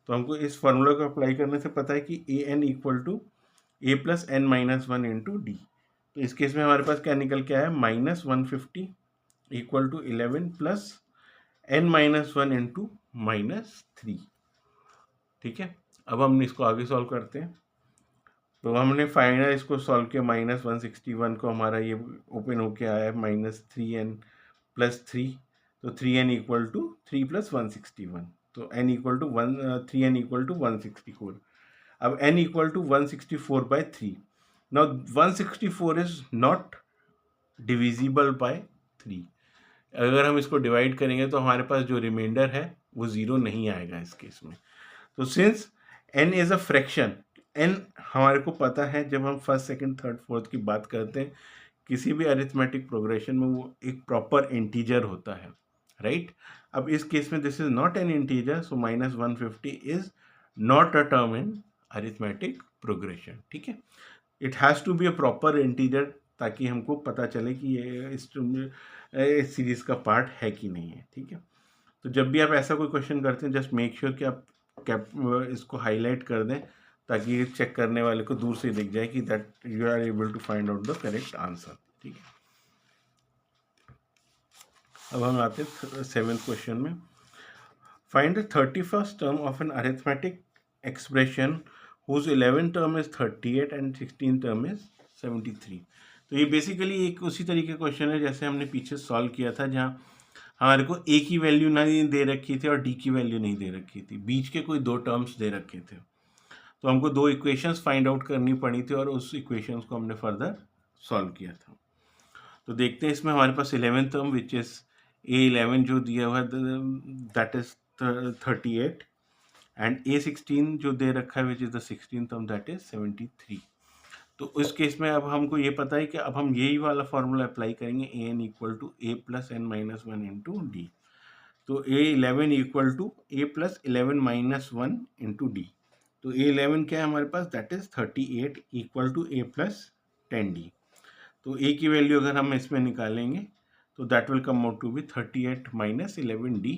S1: तो हमको इस फार्मूला को अप्लाई करने से पता है कि a N equal to A plus N minus one into D. तो इस केस में हमारे पास क्या निकल के आया, -150 equal to 11 plus N minus one into -3, ठीक है। अब हम इसको आगे सॉल्व करते हैं। तो हमने फाइनल इसको सॉल्व किया, -161 को हमारा ये ओपन होके आया है -3n प्लस 3, तो 3n इक्वल टू 3 प्लस 161, तो n equal to 3n equal to 164। अब n equal to 164/3। Now 164 is not divisible by 3। अगर हम इसको डिवाइड करेंगे तो हमारे पास जो रिमाइंडर है वो 0 नहीं आएगा इस केस में। तो since n is a fraction, n हमारे को पता है जब हम फर्स्ट सेकंड थर्ड फोर्थ की बात करते हैं किसी भी अरिथमेटिक प्रोग्रेशन में, वो एक प्रॉपर इंटीजर होता है, राइट। अब इस केस में this is not an integer, so -150 is not a term in arithmetic progression, ठीक है। It has to be a proper integer ताकि हमको पता चले कि ये इस सीरीज का पार्ट है कि नहीं है, ठीक है। तो जब भी आप ऐसा कोई क्वेश्चन करते हैं जस्ट मेक श्योर कि आप इसको हाईलाइट कर दें ताकि चेक करने वाले को दूर से दिख जाए कि that you are able to find out the correct answer, ठीक है। अब हम आते हैं 7th क्वेश्चन में। Find the 31st term of an arithmetic expression whose 11th term is 38 and 16th term is 73। तो ये बेसिकली एक उसी तरीके का क्वेश्चन है जैसे हमने पीछे सॉल्व किया था, जहाँ हमारे को a की वैल्यू नहीं दे रखी थी और d की वैल्यू नहीं दे रखी थी, बीच के कोई दो टर्म्स दे रखे थे, तो हमको दो इक्वेशंस फाइंड आउट करनी पड़ी थी और उस इक्वेशंस को हमने फर्दर सॉल्व किया था। तो देखते हैं इसमें हमारे पास 11th term which is a11 जो दिया हुआ है दैट इज 38 एंड a16 जो दे रखा है which is the 16th term that is 73। तो उस केस में अब हमको ये पता है कि अब हम यही वाला फॉर्मूला अप्लाई करेंगे, a N equal to A plus N minus one into D. तो a11 equal to A plus 11 minus one into D. तो a11 क्या है हमारे पास, that is 38 equal to A plus 10d। तो a की value अगर हम इसमें निकालेंगे तो that will come out to be 38 minus 11d।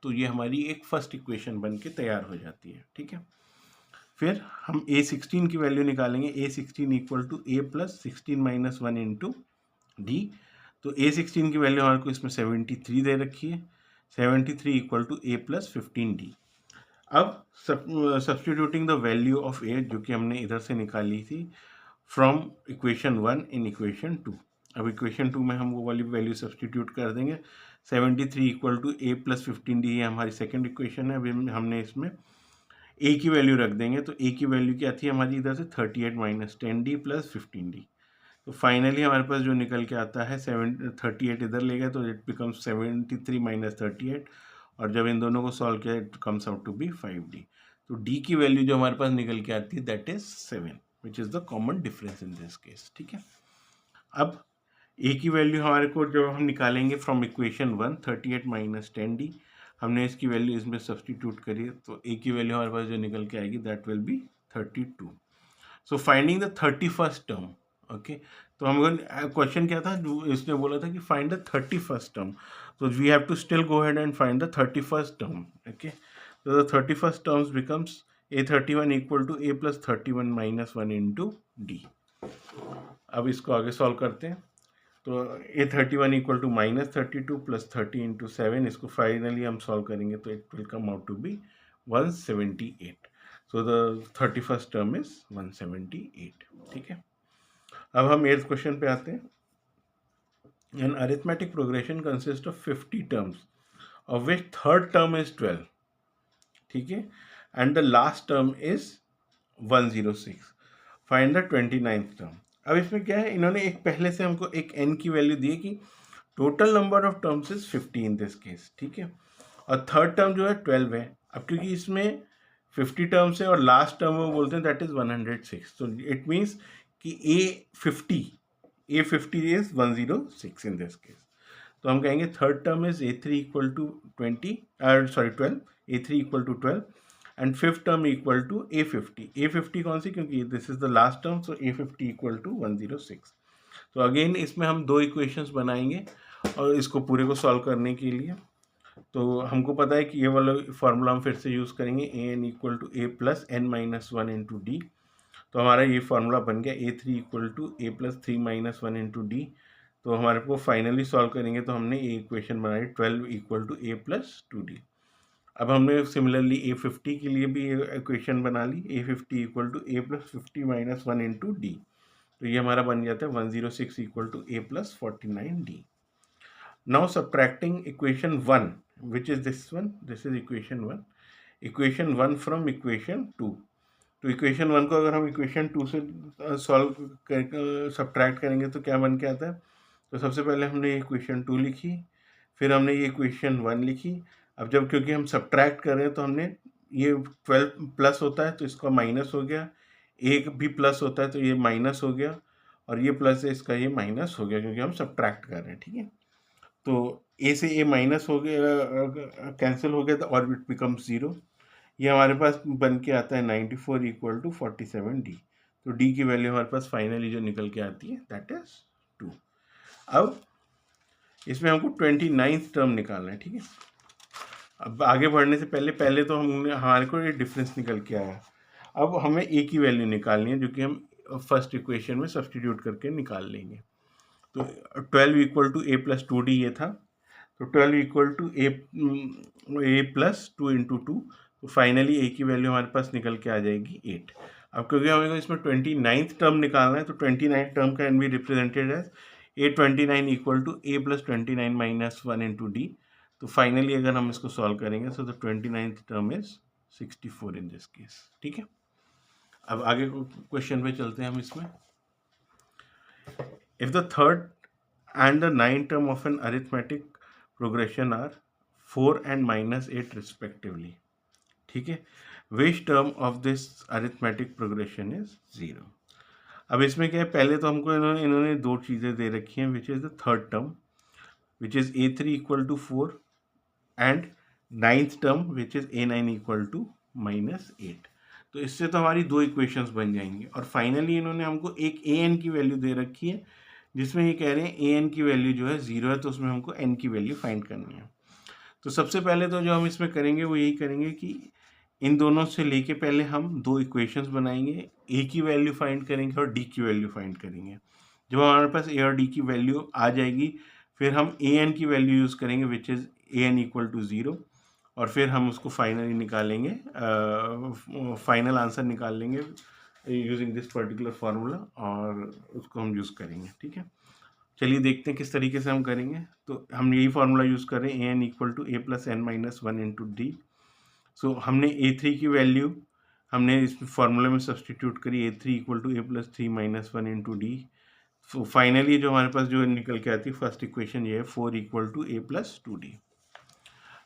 S1: तो ये हमारी एक फर्स्ट इक्वेशन बन के तैयार हो जाती है, ठीक है। फिर हम a16 की वैल्यू निकालेंगे, a16 equal to A plus 16 minus one into D. तो a16 की वैल्यू हमारे को इसमें 73 दे रखी है, 73 equal to A plus 15d। अब सब्सटीट्यूटिंग द वैल्यू ऑफ ए जो कि हमने इधर से निकाली थी फ्रॉम इक्वेशन 1 इन इक्वेशन 2। अब इक्वेशन 2 में हम वो वाली वैल्यू सब्सटीट्यूट कर देंगे। 73 equal to A plus 15d ये हमारी सेकेंड इक्वेशन है। अभी हमने इसमें ए की वैल्यू रख देंगे, तो ए की वैल्यू क्या थी हमारी इधर से 38 माइनस 10d प्लस 15d। तो फाइनली हमारे पास जो निकल के आता है 38 इधर ले गए तो इट बिकम्स 73 माइनस 38, और जब इन दोनों को सॉल्व किया it comes out to be 5d। तो d की वैल्यू जो हमारे पास निकल के आती है that is 7, which is the common difference in this case. ठीक है, अब a की वैल्यू हमारे को जब हम निकालेंगे फ्रॉम इक्वेशन 1 38 माइनस 10d, हमने इसकी वैल्यू इसमें सब्सटीट्यूट करी तो a की वैल्यू हमारे पास जो निकल के आएगी that will be 32। So finding the 31st term. Okay, तो हम क्वेश्चन क्या था, इसने बोला था कि फाइंड द 31st टर्म, तो we have to still go ahead and find the 31st term. Okay, तो the 31st terms becomes a31 equal to a plus 31 minus 1 into D. अब इसको आगे सॉल्व करते हैं, तो a31 equal to minus 32 plus 30 into 7, इसको finally हम solve करेंगे तो it will come out to be 178। So the 31st term is 178। ठीक है, अब हम 8th क्वेश्चन पे आते हैं। An arithmetic progression consist of 50 terms of which third term is 12। ठीक है, and the last term is 106। Find the 29th term. अब इसमें क्या है, इन्होंने एक पहले से हमको एक n की वैल्यू दी है कि total number of terms is 50 in this case. ठीक है, और थर्ड टर्म जो है 12 है। अब क्योंकि इसमें 50 टर्म्स है और लास्ट टर्म वो बोलते हैं दैट इज 106, तो इट मीन्स कि A50 is 106 in this case. तो हम कहेंगे third term is A3 equal to 12, A3 equal to 12 and fifth term equal to A50 कौन सी, क्योंकि this is the last term, so A50 equal to 106। तो again इसमें हम दो इक्वेशंस बनाएंगे और इसको पूरे को सॉल्व करने के लिए तो हमको पता है कि ये वाला फार्मूला हम फिर से यूज़ करेंगे, an equal to a plus n minus 1 into D. तो हमारा ये फार्मूला बन गया A3 equal to a plus 3 minus 1 into D. तो हमारे को फाइनली सॉल्व करेंगे तो हमने ये इक्वेशन बनाई 12 equal to a plus 2d। अब हमने सिमिलरली A50 के लिए भी इक्वेशन बना ली, A50 equal to a plus 50 minus 1 into D. तो ये हमारा बन जाता है 106 equal to a plus 49d। Now subtracting equation 1, which is this one, this is equation 1 from equation 2। तो इक्वेशन 1 को अगर हम इक्वेशन 2 से सॉल्व कर सब्ट्रैक्ट करेंगे तो क्या बन के आता है, तो सबसे पहले हमने ये इक्वेशन 2 लिखी, फिर हमने ये इक्वेशन 1 लिखी। अब जब क्योंकि हम सब्ट्रैक्ट कर रहे हैं तो हमने ये 12 प्लस होता है तो इसका माइनस हो गया, एक भी प्लस होता है तो ये माइनस हो गया, और ये प्लस है इसका ये माइनस हो गया क्योंकि हम सब्ट्रैक्ट कर रहे हैं। ठीक है, तो a से a माइनस हो गया, कैंसिल हो गया तो और इट बिकम्स 0। ये हमारे पास बन के आता है 94 इक्वल टू 47d। तो d की वैल्यू हमारे पास फाइनली जो निकल के आती है दैट इज 2। अब इसमें हमको 29th टर्म निकालना है। ठीक है, अब आगे बढ़ने से पहले तो हमने हमारे को ये डिफरेंस निकल के आया। अब हमें a की वैल्यू निकालनी है जो कि हम फर्स्ट इक्वेशन में सब्सटीट्यूट करके निकाल लेंगे। तो 12 equal to a plus 2d ये था, तो 12 equal to a plus 2 into 2। तो फाइनली a की वैल्यू हमारे पास निकल के आ जाएगी 8। अब क्योंकि हमें इसमें 29th टर्म निकालना है तो 29th term can be represented as a29 equal to a plus 29 minus 1 into D. तो फाइनली अगर हम इसको सॉल्व करेंगे so the 29th term is 64 in this case. ठीक है, अब आगे क्वेश्चन पे चलते हैं हम इसमें। If the third and the ninth term of an arithmetic progression are 4 and minus 8 respectively, ठीक है, which term of this arithmetic progression is 0। अब इसमें क्या है, पहले तो हमको इन्होंने दो चीज़ें दे रखी हैं, which is the third term which is a3 equal to 4 and ninth term which is a9 equal to minus 8। तो इससे तो हमारी दो इक्वेशंस बन जाएंगी, और फाइनली इन्होंने हमको एक an की वैल्यू दे रखी है जिसमें ये कह रहे हैं an की वैल्यू जो है 0 है, तो उसमें हमको n की वैल्यू फाइंड करनी है। तो सबसे पहले तो जो हम इसमें करेंगे वो यही करेंगे कि इन दोनों से लेके पहले हम दो इक्वेशंस बनाएंगे, a की वैल्यू फाइंड करेंगे और d की वैल्यू फाइंड करेंगे। जब हमारे पास a और d की वैल्यू आ जाएगी फिर हम an की वैल्यू यूज़ करेंगे which is A N equal to 0, और फिर हम उसको फाइनली निकालेंगे, फाइनल आंसर निकाल लेंगे यूजिंग दिस पर्टिकुलर फार्मूला, और उसको हम यूज़ करेंगे। ठीक है, चलिए देखते हैं किस तरीके से हम करेंगे। तो हम यही फार्मूला यूज़ कर रहे हैं, a N equal to A plus N minus one into D. So हमने A3 की वैल्यू हमने इस फार्मूले में सब्सटीट्यूट करी, A3 equal to A plus three minus one into D. So finally जो हमारे पास जो निकल के आती है फर्स्ट इक्वेशन ये है 4 equal to A plus two D.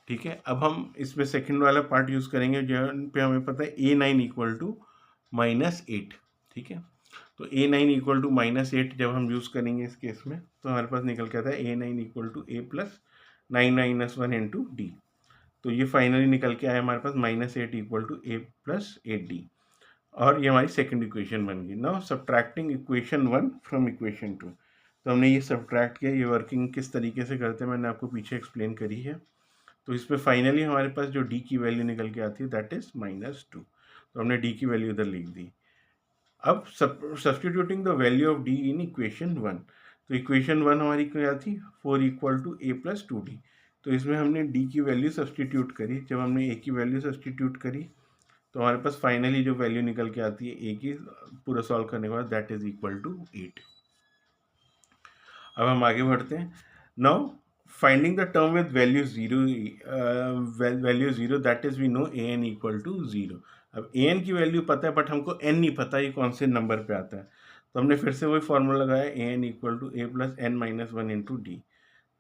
S1: ठीक है, अब हम इसमें सेकंड वाला पार्ट यूज़ करेंगे जहाँ पे हमें पता है A9 इक्वल टू -8। ठीक है, तो A9 इक्वल टू -8 जब हम यूज़ करेंगे इस केस में, तो हमारे पास निकल के आता है A9 equal to A plus 9 minus one into D. तो ये फाइनली निकल के आया हमारे पास -8 equal to A plus 8d, और ये हमारी सेकंड इक्वेशन बन गई। Now subtracting equation 1 from equation 2, तो हमने ये सब्ट्रैक्ट किया। ये वर्किंग किस तरीके से करते हैं मैंने आपको पीछे एक्सप्लेन करी है। तो इसमें फाइनली हमारे पास जो d की वैल्यू निकल के आती है दैट इज -2, तो हमने d की वैल्यू इधर लिख दी। अब substituting the value of d in equation 1, तो इक्वेशन 1 हमारी क्या थी, 4 equal to A plus 2d। तो इसमें हमने d की वैल्यू सब्सटीट्यूट करी। जब हमने a की वैल्यू सब्सटीट्यूट करी तो हमारे पास फाइनली जो वैल्यू निकल के आती है a की, पूरा सॉल्व करने के बाद दैट इज इक्वल टू 8। अब हम आगे बढ़ते हैं। Now finding the term with value 0 that is we know a n equal to 0। अब a n की वैल्यू पता है बट हमको n नहीं पता ये कौन से नंबर पे आता है, तो हमने फिर से वही फॉर्मूला लगाया, a n equal to A plus N minus one into D.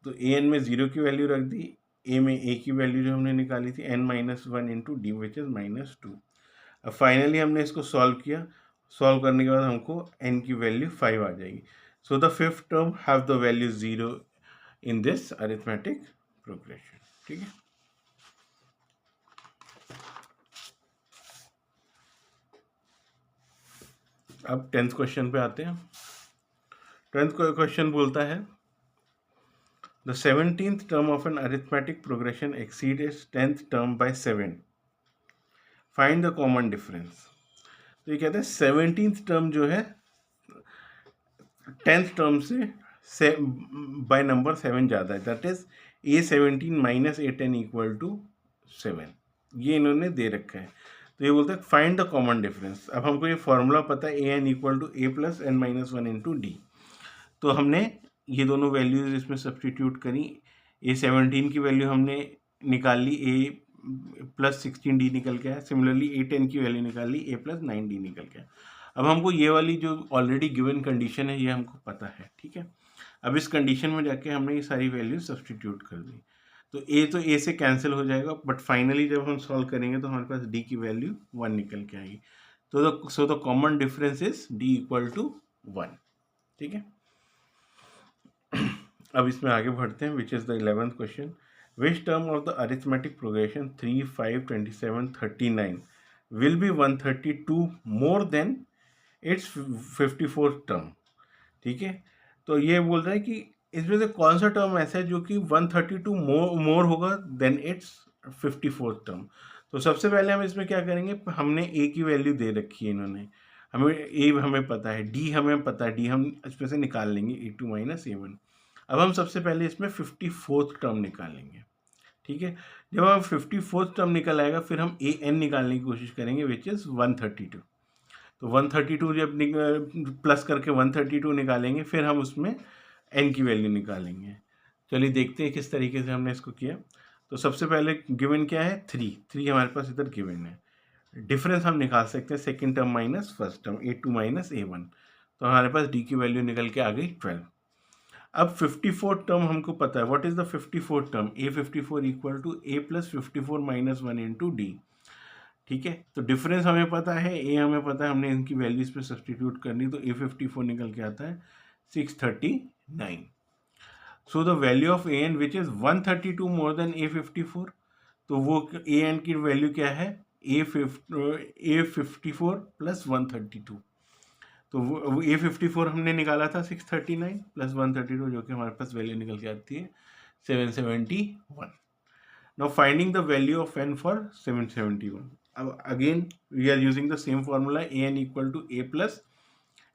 S1: तो ए एन में 0 की वैल्यू रख दी, ए में ए की वैल्यू जो हमने निकाली थी n minus one into D which is -2। अब फाइनली हमने इसको सॉल्व किया। सॉल्व करने के बाद हमको n की वैल्यू 5 आ जाएगी। So the fifth term have the value 0 in this arithmetic progression. ठीक है, अब 10th क्वेश्चन पे आते हैं। 10th क्वेश्चन बोलता है The 17th term of an arithmetic progression exceeds its 10th term by 7. Find the common difference. तो ये कहते हैं 17th term जो है 10th term से by number 7 ज़्यादा है, that is A17 minus A10 equal to 7। ये इन्होंने दे रखा है। तो ये बोलते हैं फाइंड द कॉमन डिफरेंस। अब हमको ये फॉर्मूला पता है AN equal to A plus N minus one into D. तो हमने ये दोनों वैल्यूज इसमें सब्सटीट्यूट करी। A17 की वैल्यू हमने निकाल ली, A प्लस 16d निकल के आया। सिमिलरली A10 की वैल्यू निकाल ली, A प्लस 9d निकल के आया। अब हमको ये वाली जो ऑलरेडी गिवन कंडीशन है ये हमको पता है। ठीक है, अब इस कंडीशन में जाके हमने ये सारी वैल्यू सब्सटीट्यूट कर दी। तो A से कैंसिल हो जाएगा, बट फाइनली जब हम सॉल्व करेंगे तो हमारे पास D की वैल्यू 1 निकल के आएगी। तो the common difference is D equal to 1। ठीक है, अब इसमें आगे बढ़ते हैं, which is the 11th question. Which term of the arithmetic progression 3, 5, 27, 39 will be 132 more than its 54 term. ठीक है, तो ये बोल रहा है कि इसमें से कौन सा टर्म ऐसा है जो कि 132 मोर होगा देन इट्स 54 टर्म। तो सबसे पहले हम इसमें क्या करेंगे, हमने a की वैल्यू दे रखी है इन्होंने, हमें a हमें पता है, d हमें पता है, d हम इसमें से निकाल लेंगे a2 माइनस a1। अब हम सबसे पहले इसमें 54th टर्म निकालेंगे। ठीक है, जब हम 54th टर्म निकल आएगा फिर हम ए एन निकालने की कोशिश करेंगे विच इज़ 132। तो 132 जब प्लस करके 132 निकालेंगे फिर हम उसमें एन की वैल्यू निकालेंगे। चलिए देखते हैं किस तरीके से हमने इसको किया। तो सबसे पहले गिवन क्या है, 3 हमारे पास इधर गिवन है। डिफरेंस हम निकाल सकते हैं second term minus first term, A2 minus A1। तो हमारे पास D की वैल्यू निकल के आ गई 12। अब 54 टर्म हमको पता है, what is the 54 term, A54 equal to A plus 54 minus one into D. ठीक है, तो डिफरेंस हमें पता है, A हमें पता है, हमने इनकी वैल्यूज पे सब्सटीट्यूट करनी, तो A54 निकल के आता है 639। So the value of AN which is 132 more then A54। तो वो AN की वैल्यू क्या है, A54 प्लस 132। तो वो A54 हमने निकाला था 639 प्लस 132, जो कि हमारे पास वैल्यू निकल के आती है 771। Now finding the value of n for 771। अब again we are using the same formula, AN equal to A plus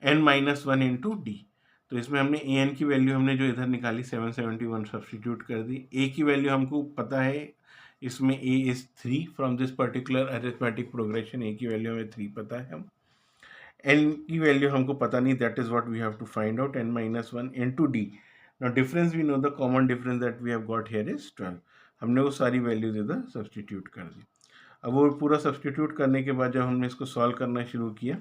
S1: N minus one into D. तो इसमें हमने ए एन की वैल्यू हमने जो इधर निकाली 771 सब्स्टिट्यूट कर दी। ए की वैल्यू हमको पता है, इसमें a is 3 from this particular arithmetic progression. A की वैल्यू हमें 3 पता है। हम एन की वैल्यू हमको पता नहीं, that is what we have to find out, n - 1 into D. Now difference we know, the common difference that we have got here is 12। हमने वो सारी वैल्यूज इधर सब्स्टिट्यूट कर दी। अब वो पूरा सब्स्टिट्यूट करने के बाद जब हमने इसको सॉल्व करना शुरू किया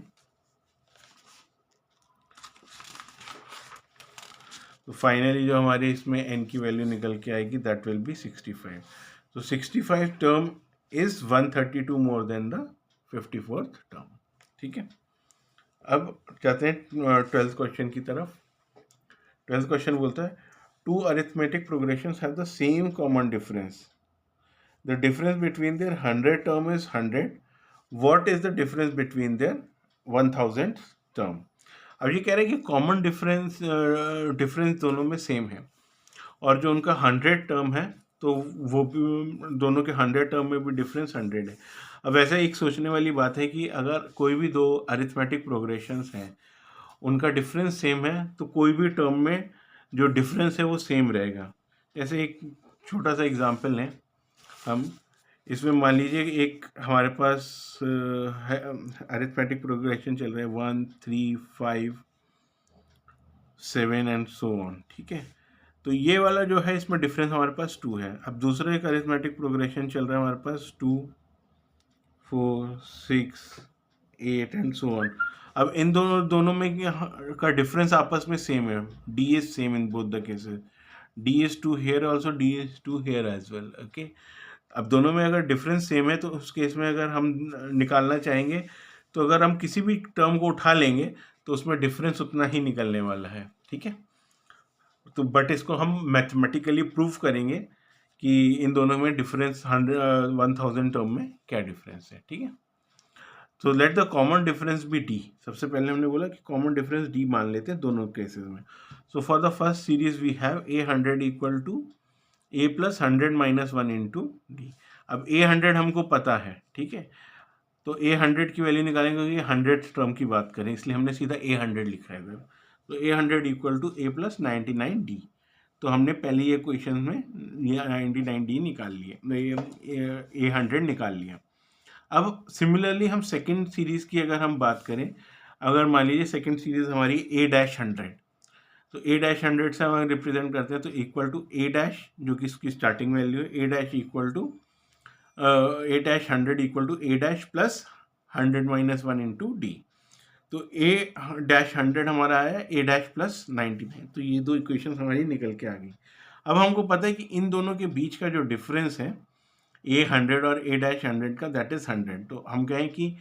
S1: तो फाइनली जो हमारे इसमें n की वैल्यू निकल के आएगी, दैट विल बी 65। तो 65 term is 132 more then the 54th term. ठीक है, अब जाते हैं 12th क्वेश्चन की तरफ। 12th क्वेश्चन बोलता है, two arithmetic progressions have the same common difference. The difference between their 100 term is 100। What is the difference between their 1000 term. अब ये कह रहे हैं कि कॉमन डिफरेंस दोनों में सेम है, और जो उनका 100 टर्म है तो वो भी दोनों के 100 टर्म में भी डिफरेंस 100 है। अब ऐसा एक सोचने वाली बात है कि अगर कोई भी दो अरिथमेटिक प्रोग्रेशंस हैं, उनका डिफरेंस सेम है, तो कोई भी टर्म में जो डिफरेंस है वो सेम रहेगा। जैसे एक छोटा सा एग्जांपल लें हम, इसमें मान लीजिए एक हमारे पास अरिथमेटिक प्रोग्रेशन चल रहा है 1 3 5 7 एंड सो ऑन। ठीक है, तो ये वाला जो है इसमें डिफरेंस हमारे पास 2 है। अब दूसरा एक अरिथमेटिक प्रोग्रेशन चल रहा है हमारे पास 2 4 6 8 एंड सो ऑन। अब इन दोनों में का डिफरेंस आपस में सेम है, D is same in both the cases. D is 2 here also, D is 2 here as well. Okay, अब दोनों में अगर डिफरेंस सेम है तो उस केस में अगर हम निकालना चाहेंगे तो अगर हम किसी भी टर्म को उठा लेंगे तो उसमें डिफरेंस उतना ही निकलने वाला है। ठीक है, तो बट इसको हम मैथमेटिकली प्रूव करेंगे कि इन दोनों में डिफरेंस 1000 टर्म में क्या डिफरेंस है। ठीक है, तो let the common difference be D. सबसे पहले हमने बोला कि कॉमन डिफरेंस डी मान लेते हैं दोनों केसेस में। So for the first series we have A 100 equal to A plus 100 minus 1 into D. अब ए 100 हमको पता है। ठीक है, तो ए 100 की वैल्यू निकालेंगे क्योंकि 100 टर्म की बात करें, इसलिए हमने सीधा ए 100 लिखा है। तो A 100 equal to A plus 99 D. तो हमने पहली इक्वेशन में ये 99 डी निकाल लिया, ए 100 निकाल लिया। अब सिमिलरली हम सेकेंड सीरीज की अगर हम बात करें, अगर मान लीजिए सेकेंड सीरीज हमारी ए डैश 100, तो ए डैश 100 से हम रिप्रेजेंट करते हैं तो इक्वल टू ए डैश जो कि इसकी स्टार्टिंग वैल्यू है, a dash equal to a dash 100 equal to a dash plus 100 minus 1 into D. तो ए डैश 100 हमारा आया ए डैश प्लस 99। तो ये दो इक्वेशन हमारी निकल के आ गई। अब हमको पता है कि इन दोनों के बीच का जो डिफरेंस है ए 100 और ए डैश 100 का, दैट इज 100। तो हम कहें कि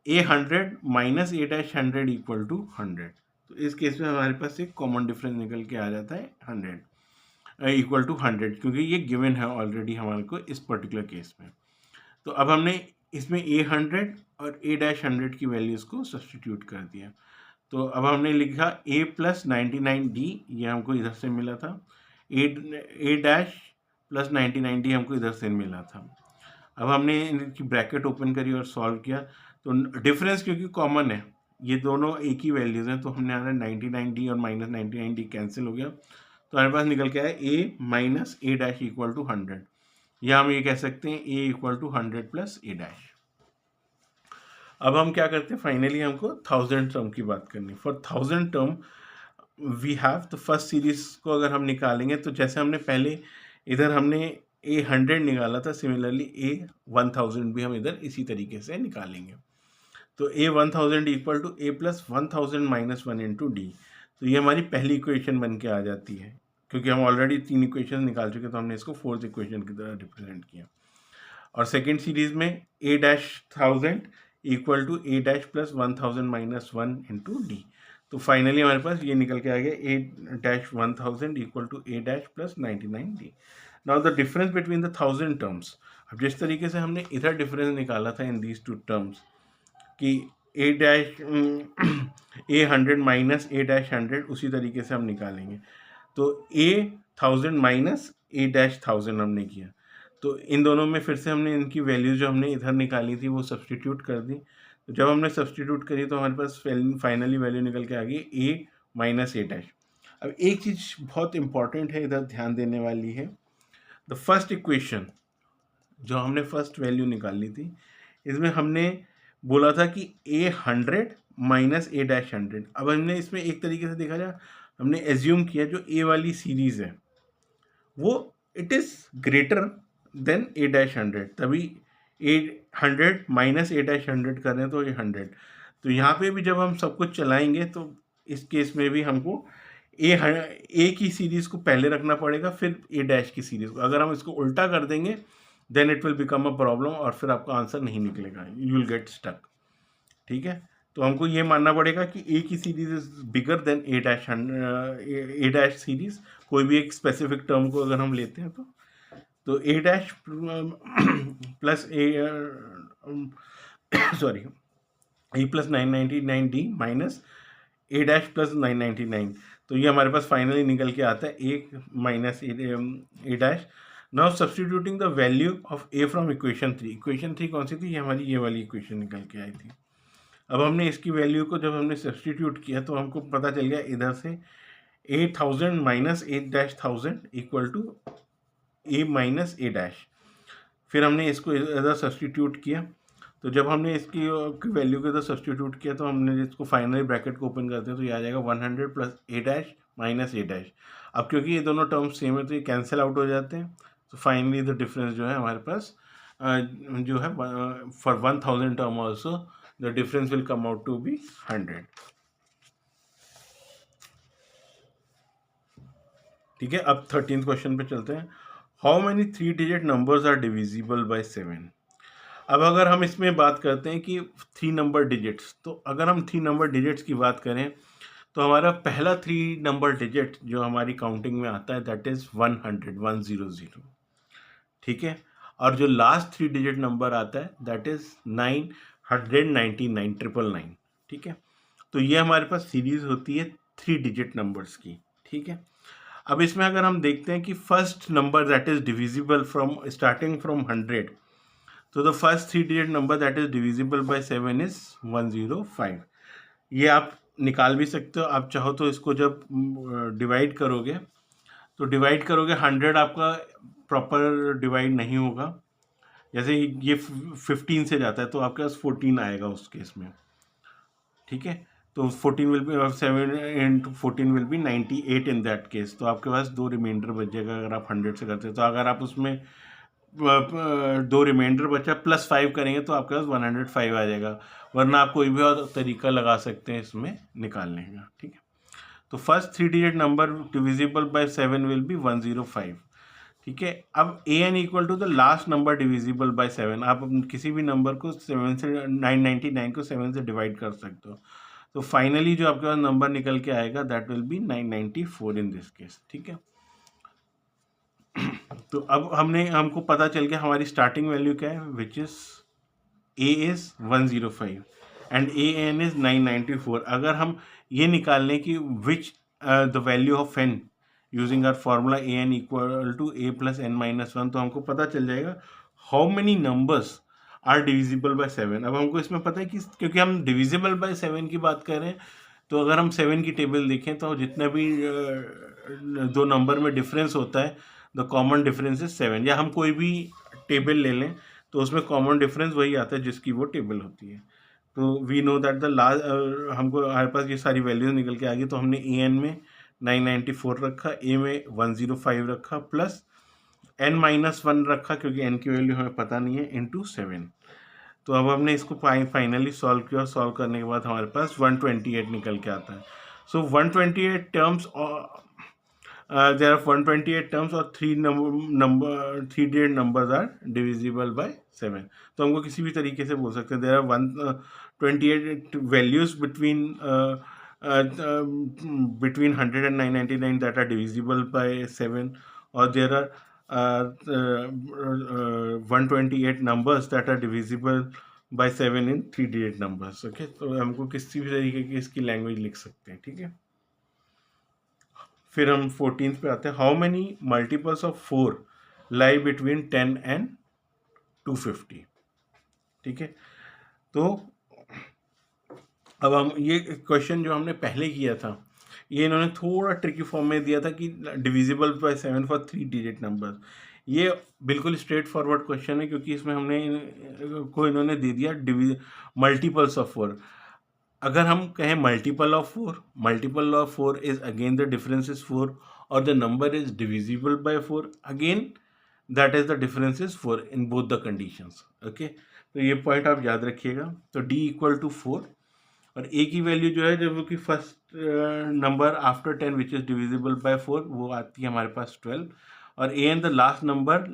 S1: A 100 minus A dash 100 equal to 100। तो इस केस में हमारे पास एक कॉमन डिफरेंस निकल के आ जाता है 100 इक्वल टू 100, क्योंकि ये गिवन है ऑलरेडी हमारे को इस पर्टिकुलर केस में। तो अब हमने इसमें ए 100 और ए डैश 100 की वैल्यूज़ को सब्सटीट्यूट कर दिया। तो अब हमने लिखा ए प्लस 99 डी, ये हमको इधर से मिला था। ए डैश प्लस 99 डी हमको इधर से मिला था। अब हमने इनकी ब्रैकेट ओपन करी और सॉल्व किया, तो डिफरेंस क्योंकि कॉमन है, ये दोनों एक ही वैल्यूज़ हैं, तो हमने आना 99 डी और माइनस 99 डी कैंसिल हो गया। तो हमारे पास निकल के आया a minus A dash equal to 100, या हम ये कह सकते हैं a equal to 100 plus a dash. अब हम क्या करते हैं, फाइनली हमको 1000 टर्म की बात करनी। For 1000 term we have the first series को अगर हम निकालेंगे, तो जैसे हमने पहले इधर हमने ए 100 निकाला था, सिमिलरली ए 1000 भी हम इधर इसी तरीके से निकालेंगे। तो A 1000 equal to A plus 1000 minus 1 into D. तो ये हमारी पहली इक्वेशन बन के आ जाती है, क्योंकि हम ऑलरेडी 3 इक्वेशन निकाल चुके, तो हमने इसको 4th इक्वेशन की तरह रिप्रेजेंट किया। और सेकेंड सीरीज में a dash 1000 equal to a dash plus 1000 minus 1 into D. तो फाइनली हमारे पास ये निकल के आ गया a dash 1000 equal to a dash plus 99 d. Now the difference between the 1000 terms. अब जिस तरीके से हमने इधर डिफरेंस निकाला था इन दीज टू टर्म्स कि ए डैश ए 100 माइनस ए डैश 100, उसी तरीके से हम निकालेंगे। तो ए 1000 माइनस ए डैश 1000 हमने किया, तो इन दोनों में फिर से हमने इनकी वैल्यू जो हमने इधर निकाली थी वो सब्सटीट्यूट कर दी। तो जब हमने सब्सटीट्यूट करी तो हमारे पास फाइनली वैल्यू निकल के आ गई ए माइनस ए डैश। अब एक चीज़ बहुत इंपॉर्टेंट है, इधर ध्यान देने वाली है। द फर्स्ट इक्वेशन जो हमने फर्स्ट वैल्यू निकाली थी, इसमें हमने बोला था कि A100 माइनस A-100। अब हमने इसमें एक तरीके से देखा जाए, हमने एज्यूम किया जो A वाली सीरीज़ है वो it is greater than A-100, तभी A100 माइनस A-100 कर रहे हैं तो ये 100। तो यहाँ पे भी जब हम सब कुछ चलाएंगे तो इस केस में भी हमको ए की सीरीज़ को पहले रखना पड़ेगा, फिर A- की सीरीज़ को। अगर हम इसको उल्टा कर देंगे then it will become a problem और फिर आपका आंसर नहीं निकलेगा, यू विल गेट स्टक। ठीक है, तो हमको ये मानना पड़ेगा कि ए की series is bigger than A dash series. कोई भी एक स्पेसिफिक टर्म को अगर हम लेते हैं तो a dash plus A sorry A plus 999 D minus A dash plus 999, तो ये हमारे पास फाइनली निकल के आता है a minus A dash. Now substituting the value of a from equation 3। Equation 3 कौन सी थी? ये हमारी ये वाली इक्वेशन निकल के आई थी। अब हमने इसकी वैल्यू को जब हमने सब्सटीट्यूट किया तो हमको पता चल गया इधर से 8000 minus 8-1000 equal to A minus A dash. फिर हमने इसको इधर सब्सटीट्यूट किया, तो जब हमने इसकी वैल्यू को इधर सब्सटीट्यूट किया तो हमने इसको फाइनली ब्रैकेट को ओपन करते हैं तो ये आ जाएगा 100 plus a dash minus A dash. अब क्योंकि ये दोनों टर्म्स सेम है तो ये कैंसिल आउट हो जाते हैं, तो फाइनली द डिफरेंस जो है हमारे पास जो है for 1000 term also the difference will come out to be 100। ठीक है, अब 13th क्वेश्चन पे चलते हैं। How many 3 digit numbers are divisible by 7। अब अगर हम इसमें बात करते हैं कि 3 नंबर डिजिट्स, तो अगर हम 3 नंबर डिजिट्स की बात करें तो हमारा पहला 3 नंबर डिजिट जो हमारी काउंटिंग में आता है दैट इज 100। ठीक है, और जो लास्ट 3 डिजिट नंबर आता है दैट इज 999। ठीक है, तो ये हमारे पास सीरीज होती है 3 डिजिट नंबर्स की। ठीक है, अब इसमें अगर हम देखते हैं कि first number that is divisible from starting from 100, तो the first 3 digit number that is divisible by 7 is 105। ये आप निकाल भी सकते हो, आप चाहो तो इसको जब डिवाइड करोगे तो डिवाइड करोगे 100 आपका प्रॉपर डिवाइड नहीं होगा। जैसे ये 15 से जाता है तो आपके पास 14 आएगा उस केस में। ठीक है, तो 14 will be 7 into 14 will be 98 in that case. तो आपके पास 2 रिमाइंडर बच जाएगा अगर आप 100 से करते हैं। तो अगर आप उसमें 2 रिमाइंडर बचा प्लस 5 करेंगे तो आपके पास 105 आ जाएगा, वरना आप कोई भी और तरीका लगा सकते हैं इसमें निकालने का। ठीक है, तो first 3 digit number divisible by 7 will be 105। ठीक है, अब a N equal to the last number divisible by 7। आप किसी भी नंबर को 7 से 999 को 7 से डिवाइड कर सकते हो, तो फाइनली जो आपके पास नंबर निकल के आएगा that will B 994 in this case. ठीक है, तो अब हमको पता चल गया हमारी स्टार्टिंग वैल्यू क्या है, which is A is 105 and A N is 994। अगर हम ये निकाल लें कि which the value of N using our formula A N equal to A plus N minus 1, तो हमको पता चल जाएगा how many numbers are divisible by 7। अब हमको इसमें पता है कि क्योंकि हम डिविजिबल बाय 7 की बात कर रहे हैं, तो अगर हम 7 की टेबल देखें तो जितने भी दो नंबर में डिफरेंस होता है द कॉमन डिफरेंस इज 7। या हम कोई भी टेबल ले लें तो उसमें कॉमन डिफरेंस वही आता है जिसकी वो टेबल होती है। तो we know that the last हमको हमारे पास ये सारी वैल्यूज निकल के आ गई। तो हमने ए एन में 994 रखा, ए में 105 रखा, प्लस एन माइनस 1 रखा क्योंकि एन की वैल्यू हमें पता नहीं है, इंटू 7। तो अब हमने इसको फाइनली सॉल्व किया, और सॉल्व करने के बाद हमारे पास 128 निकल के आता है। सो 128 टर्म्स there are 128 terms और 3 digit numbers are divisible by 7। तो हमको किसी भी तरीके से बोल सकते हैं there are 128 values between 100 and 999 that are divisible by 7, और there are 128 numbers that are divisible by 7 in 3 digit numbers। Okay, तो हमको किसी भी तरीके की इसकी लैंग्वेज लिख सकते हैं। ठीक है, फिर हम 14th पे आते हैं। How many multiples of 4 lie between 10 and 250। ठीक है, तो अब हम ये क्वेश्चन जो हमने पहले किया था ये इन्होंने थोड़ा ट्रिकी फॉर्म में दिया था कि divisible by 7 for 3 digit number. ये बिल्कुल स्ट्रेट फॉरवर्ड क्वेश्चन है, क्योंकि इसमें हमने इन्होंने दे दिया मल्टीपल्स ऑफ 4। अगर हम कहें multiple of 4 is again the difference is 4 और the number is divisible by 4, again that is the difference is 4 in both the conditions. Okay, तो ये पॉइंट आप याद रखिएगा। तो d इक्वल टू 4 और a की वैल्यू जो है, जब कि first number after 10 which is divisible by 4, वो आती है हमारे पास 12, और a and the last number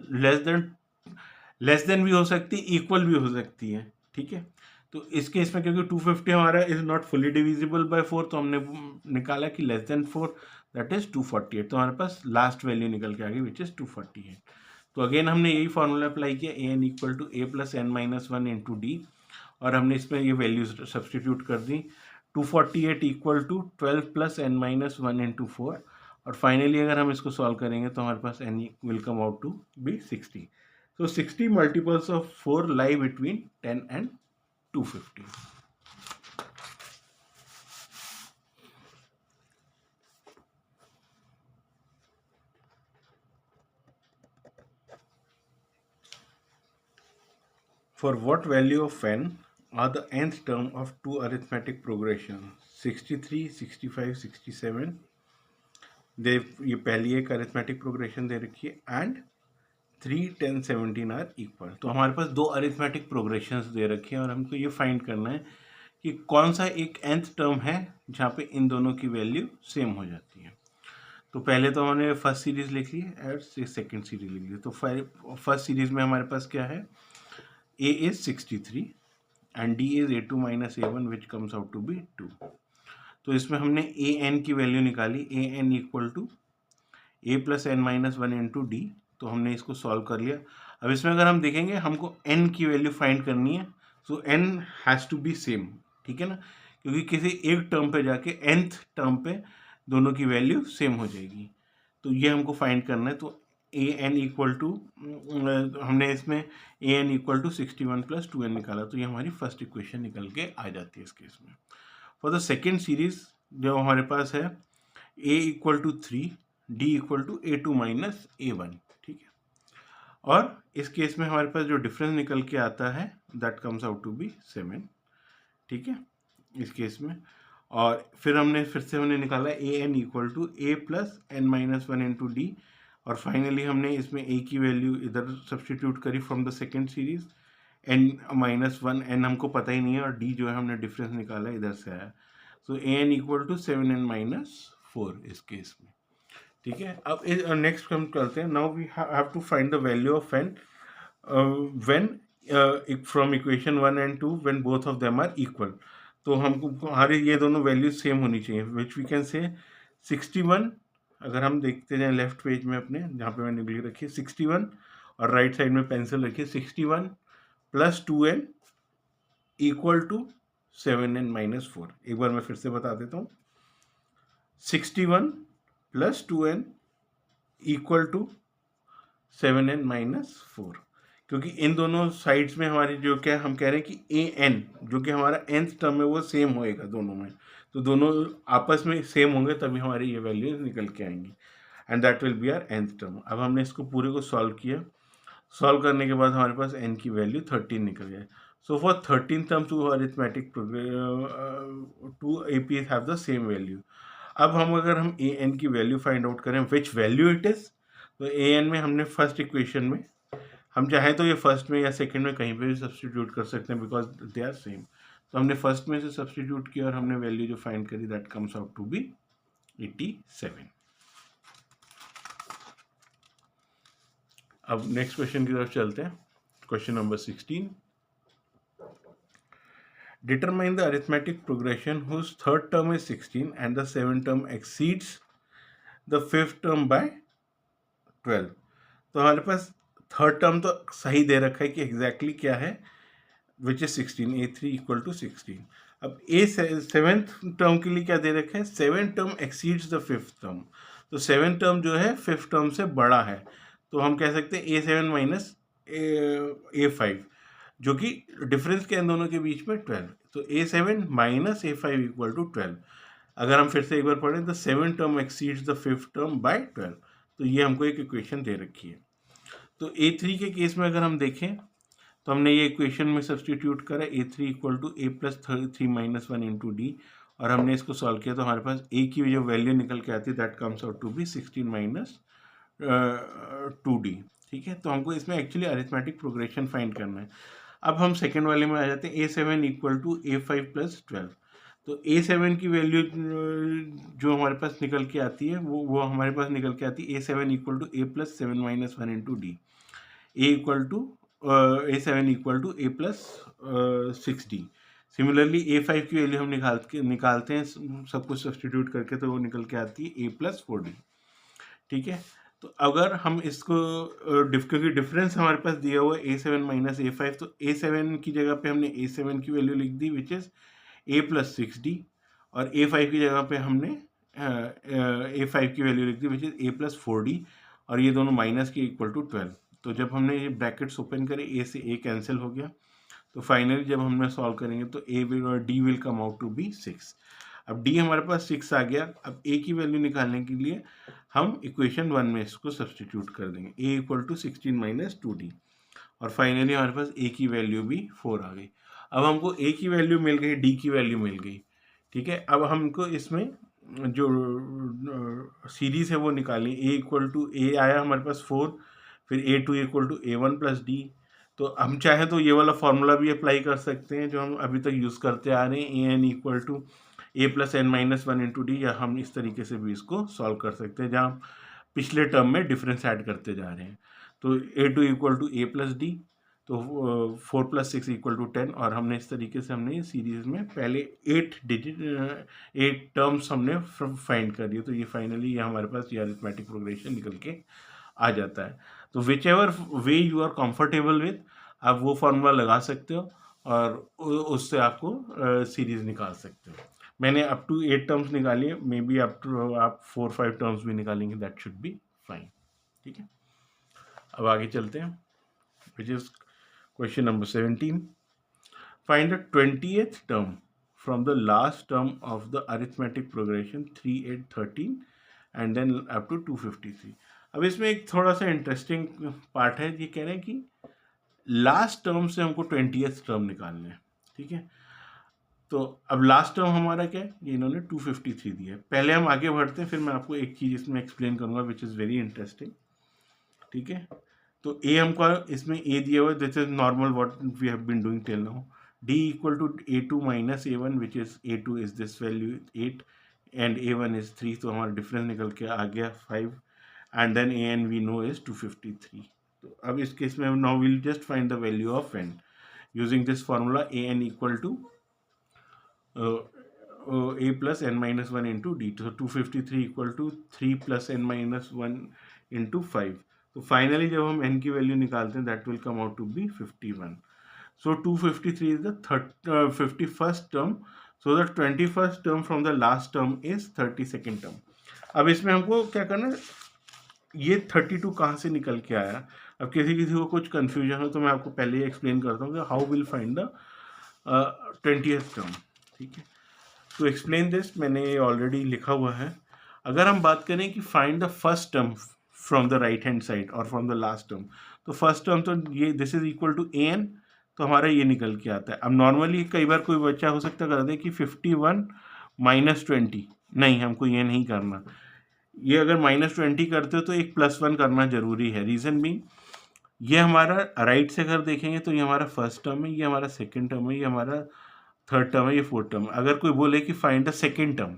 S1: less than भी हो सकती है, इक्वल भी हो सकती है। ठीक है, तो इस केस में क्योंकि 250 हमारा is not fully divisible by 4, तो हमने निकाला कि लेस देन 4 दैट इज 248, तो हमारे पास लास्ट वैल्यू निकल के आ गई विच इज 248। तो अगेन हमने यही फॉर्मूला अप्लाई किया, a N equal to A plus N minus one into D, और हमने इसमें ये वैल्यूज सब्सटीट्यूट कर दी। 248 equal to 12 plus N minus one into 4, और फाइनली अगर हम इसको सॉल्व करेंगे तो हमारे पास n will come out to be 60। So 60 multiples of 4 lie between 10 and 250. For what value of n are the nth term of two arithmetic progressions 63, 65, 67? ये पहली एक अरिथमेटिक प्रोग्रेशन दे रखी है एंड 3, 10, 17 आर इक्वल। तो हमारे पास दो अरिथमेटिक प्रोग्रेशंस दे रखे हैं और हमको ये फाइंड करना है कि कौन सा एक nth टर्म है जहाँ पे इन दोनों की वैल्यू सेम हो जाती है। तो पहले तो हमने फर्स्ट सीरीज लिख ली और सेकेंड सीरीज लिख ली। तो फर्स्ट सीरीज में हमारे पास क्या है, a is 63 and d is a2 minus a1 which comes out to be 2। तो इसमें हमने a n की वैल्यू निकाली, a n equal to a plus N minus one into D. तो हमने इसको सॉल्व कर लिया। अब इसमें अगर हम देखेंगे हमको n की वैल्यू फाइंड करनी है, so n has to be same, ठीक है ना, क्योंकि किसी एक टर्म पे जाके nth टर्म पे दोनों की वैल्यू सेम हो जाएगी। तो ये हमको फाइंड करना है। तो ए एन इक्वल टू, हमने इसमें a N equal to 61 plus 2n निकाला, तो ये हमारी फर्स्ट इक्वेशन निकल के आ जाती है इस केस में। फॉर द सेकेंड सीरीज जो हमारे पास है, a equal to 3, d equal to a2 minus a1, ठीक है। और इस केस में हमारे पास जो डिफरेंस निकल के आता है that comes out to be 7, ठीक है, इस केस में। और फिर हमने निकाला a N equal to A plus N minus one into D, और फाइनली हमने इसमें a की वैल्यू इधर सब्सटीट्यूट करी from the second series, n minus one, n हमको पता ही नहीं है, और d जो है हमने डिफरेंस निकाला इधर से आया। So a N equal to 7n minus 4 इस केस में, ठीक है। अब नेक्स्ट हम करते हैं। Now we have to find the value of n when from equation 1 and 2 when both of them are equal. तो हमको हमारे ये दोनों वैल्यूज सेम होनी चाहिए, विच वी कैन से 61। अगर हम देखते जाएं लेफ्ट पेज में अपने, जहाँ पे मैंने लिख रखी है 61, और राइट साइड में पेंसिल रखिए 61 plus 2n equal to 7n minus 4। एक बार मैं फिर से बता देता हूँ, 61 plus 2n equal to 7n minus 4, क्योंकि इन दोनों साइड्स में हमारी जो क्या हम कह रहे हैं कि ए एन जो कि हमारा nth टर्म है वो सेम होएगा दोनों में, तो दोनों आपस में सेम होंगे तभी हमारी ये वैल्यूज निकल के आएंगी, and that will be our nth term. अब हमने इसको पूरे को सॉल्व किया। सॉल्व करने के बाद हमारे पास n की वैल्यू 13 निकल गया। So for 13 term two arithmetic two APs have the same value. अब अगर हम ए एन की वैल्यू फाइंड आउट करें विच वैल्यू इट इज़, तो ए एन में हमने फर्स्ट इक्वेशन में हम चाहें तो ये फर्स्ट में या सेकंड में कहीं पे भी सब्सटीट्यूट कर सकते हैं बिकॉज दे आर सेम। तो हमने फर्स्ट में से सब्सटीट्यूट किया और हमने वैल्यू जो फाइंड करी that comes out to be 87। अब नेक्स्ट क्वेश्चन की तरफ चलते हैं। Question number 16, determine the arithmetic progression whose third term is 16 and the seventh term exceeds the fifth term by 12। तो हमारे पास थर्ड टर्म तो सही दे रखा है कि एग्जैक्टली क्या है, which is 16, a3 equal to 16। अब सेवेंथ टर्म के लिए क्या दे रखा है, seventh term exceeds the fifth term. तो सेवेंथ टर्म जो है फिफ्थ टर्म से बड़ा है, तो हम कह सकते हैं a7 माइनस a5, जो कि डिफरेंस के इन दोनों के बीच में 12। तो a7 minus a5 equal to 12। अगर हम फिर से एक बार पढ़ें, the 7th term exceeds the 5th term by 12। तो ये हमको एक इक्वेशन दे रखी है। तो A3 के केस में अगर हम देखें तो हमने ये इक्वेशन में सब्सटीट्यूट करा A3 equal to A plus 3 minus 1 into D, और हमने इसको सॉल्व किया तो हमारे पास ए की जो वैल्यू निकल के आती है that comes out to be 16 minus 2d। ठीक है, तो हमको इसमें एक्चुअली अरिथमेटिक प्रोग्रेशन फाइंड करना है। अब हम सेकेंड वाले में आ जाते हैं, A7 equal to A5 plus 12। तो A7 की वैल्यू जो हमारे पास निकल के आती है वो हमारे पास निकल के आती है A7 equal to A plus 7 minus 1 into D, A7 equal to A plus 6d। Similarly A5 की वैल्यू हम निकालते हैं सब कुछ सब्सटीट्यूट करके, तो वो निकल के आती है A प्लस 4d। ठीक है, तो अगर हम इसको क्योंकि डिफरेंस हमारे पास दिया हुआ है A7 माइनस A5, तो A7 की जगह पे हमने A7 की वैल्यू लिख दी which is A plus 6d, और A5 की जगह पे हमने A5 की वैल्यू लिख दी which is A plus 4d, और ये दोनों माइनस के इक्वल टू 12। तो जब हमने ये ब्रैकेट्स ओपन करे, A से A कैंसिल हो गया, तो फाइनली जब हमने सॉल्व करेंगे तो A विल और D will come out to be 6। अब D हमारे पास 6 आ गया। अब A की वैल्यू निकालने के लिए हम इक्वेशन 1 में इसको सब्सटीट्यूट कर देंगे, A equal to 16 minus 2d, और फाइनली हमारे पास A की वैल्यू भी 4 आ गई। अब हमको A की वैल्यू मिल गई, D की वैल्यू मिल गई। ठीक है, अब हमको इसमें जो सीरीज है वो निकालनी। A इक्वल टू A आया हमारे पास 4, फिर A2 equal to A1 plus D. तो हम चाहे तो ये वाला फॉर्मूला भी अप्लाई कर सकते हैं जो हम अभी तक यूज़ करते आ रहे हैं, AN equal to A plus N minus 1 into D, या हम इस तरीके से भी इसको सॉल्व कर सकते हैं जहाँ पिछले टर्म में डिफरेंस ऐड करते जा रहे हैं। तो A2 equal to A plus D, तो 4 प्लस 6 इक्वल टू 10, और हमने इस तरीके से हमने सीरीज में पहले 8 टर्म्स हमने फाइंड कर दिए। तो ये फाइनली ये हमारे पास ये अरिथमेटिक प्रोग्रेशन निकल के आ जाता है। तो whichever way you are comfortable with, आप वो फार्मूला लगा सकते हो और उससे आपको सीरीज निकाल सकते हो। मैंने अप टू 8 टर्म्स निकाली है, मे बी अप टू आप 4-5 टर्म्स भी निकालेंगे, दैट शुड बी फाइन। ठीक है, अब आगे चलते हैं, which is question number 17। Find the 20th term from the last term of the arithmetic progression 3, 8, 13 and then up to 253। अब इसमें एक थोड़ा सा इंटरेस्टिंग पार्ट है, ये कह रहे हैं कि लास्ट टर्म से हमको 20th टर्म निकालना है। ठीक है, तो अब लास्ट टर्म हमारा क्या है, ये इन्होंने 253 दिया है। पहले हम आगे बढ़ते हैं, फिर मैं आपको एक चीज़ इसमें एक्सप्लेन करूंगा विच इज़ वेरी इंटरेस्टिंग। ठीक है, तो ए हमको इसमें ए दिया हुआ है, this is normal what we have been doing till now. D equal to A2 minus A1 which is A2 is this value 8 and A1 is 3, तो हमारा डिफरेंस निकल के आ गया 5, and then AN we know is 253। तो अब इस case में now will just find the value of n using this formula AN equal to A plus n minus 1 into d. So 253 equal to 3 plus n minus 1 into 5. तो finally जब हम n की value निकालते हैं that will come out to be 51. So 253 is the 51st term. So the 21st term from the last term is 32nd term. अब इसमें हमको क्या करना है, ये 32 कहाँ से निकल के आया। अब किसी को कुछ कन्फ्यूजन हो तो मैं आपको पहले ही एक्सप्लेन करता हूँ कि how will find the 20th term. ठीक है, टू एक्सप्लेन दिस मैंने ऑलरेडी लिखा हुआ है। अगर हम बात करें कि find the first term from the right hand side और फ्रॉम द लास्ट टर्म, तो फर्स्ट टर्म तो ये this is equal to AN, तो हमारा ये निकल के आता है। अब नॉर्मली कई बार कोई बच्चा हो सकता कर दे कि 51 माइनस 20, नहीं हमको ये नहीं करना। ये अगर -20 करते हो तो एक +1 करना जरूरी है। रीज़न भी ये हमारा राइट से अगर देखेंगे तो ये हमारा फर्स्ट टर्म है, ये हमारा सेकेंड टर्म है, ये हमारा थर्ड टर्म है, ये फोर्थ टर्म। अगर कोई बोले कि फाइंड द सेकेंड टर्म,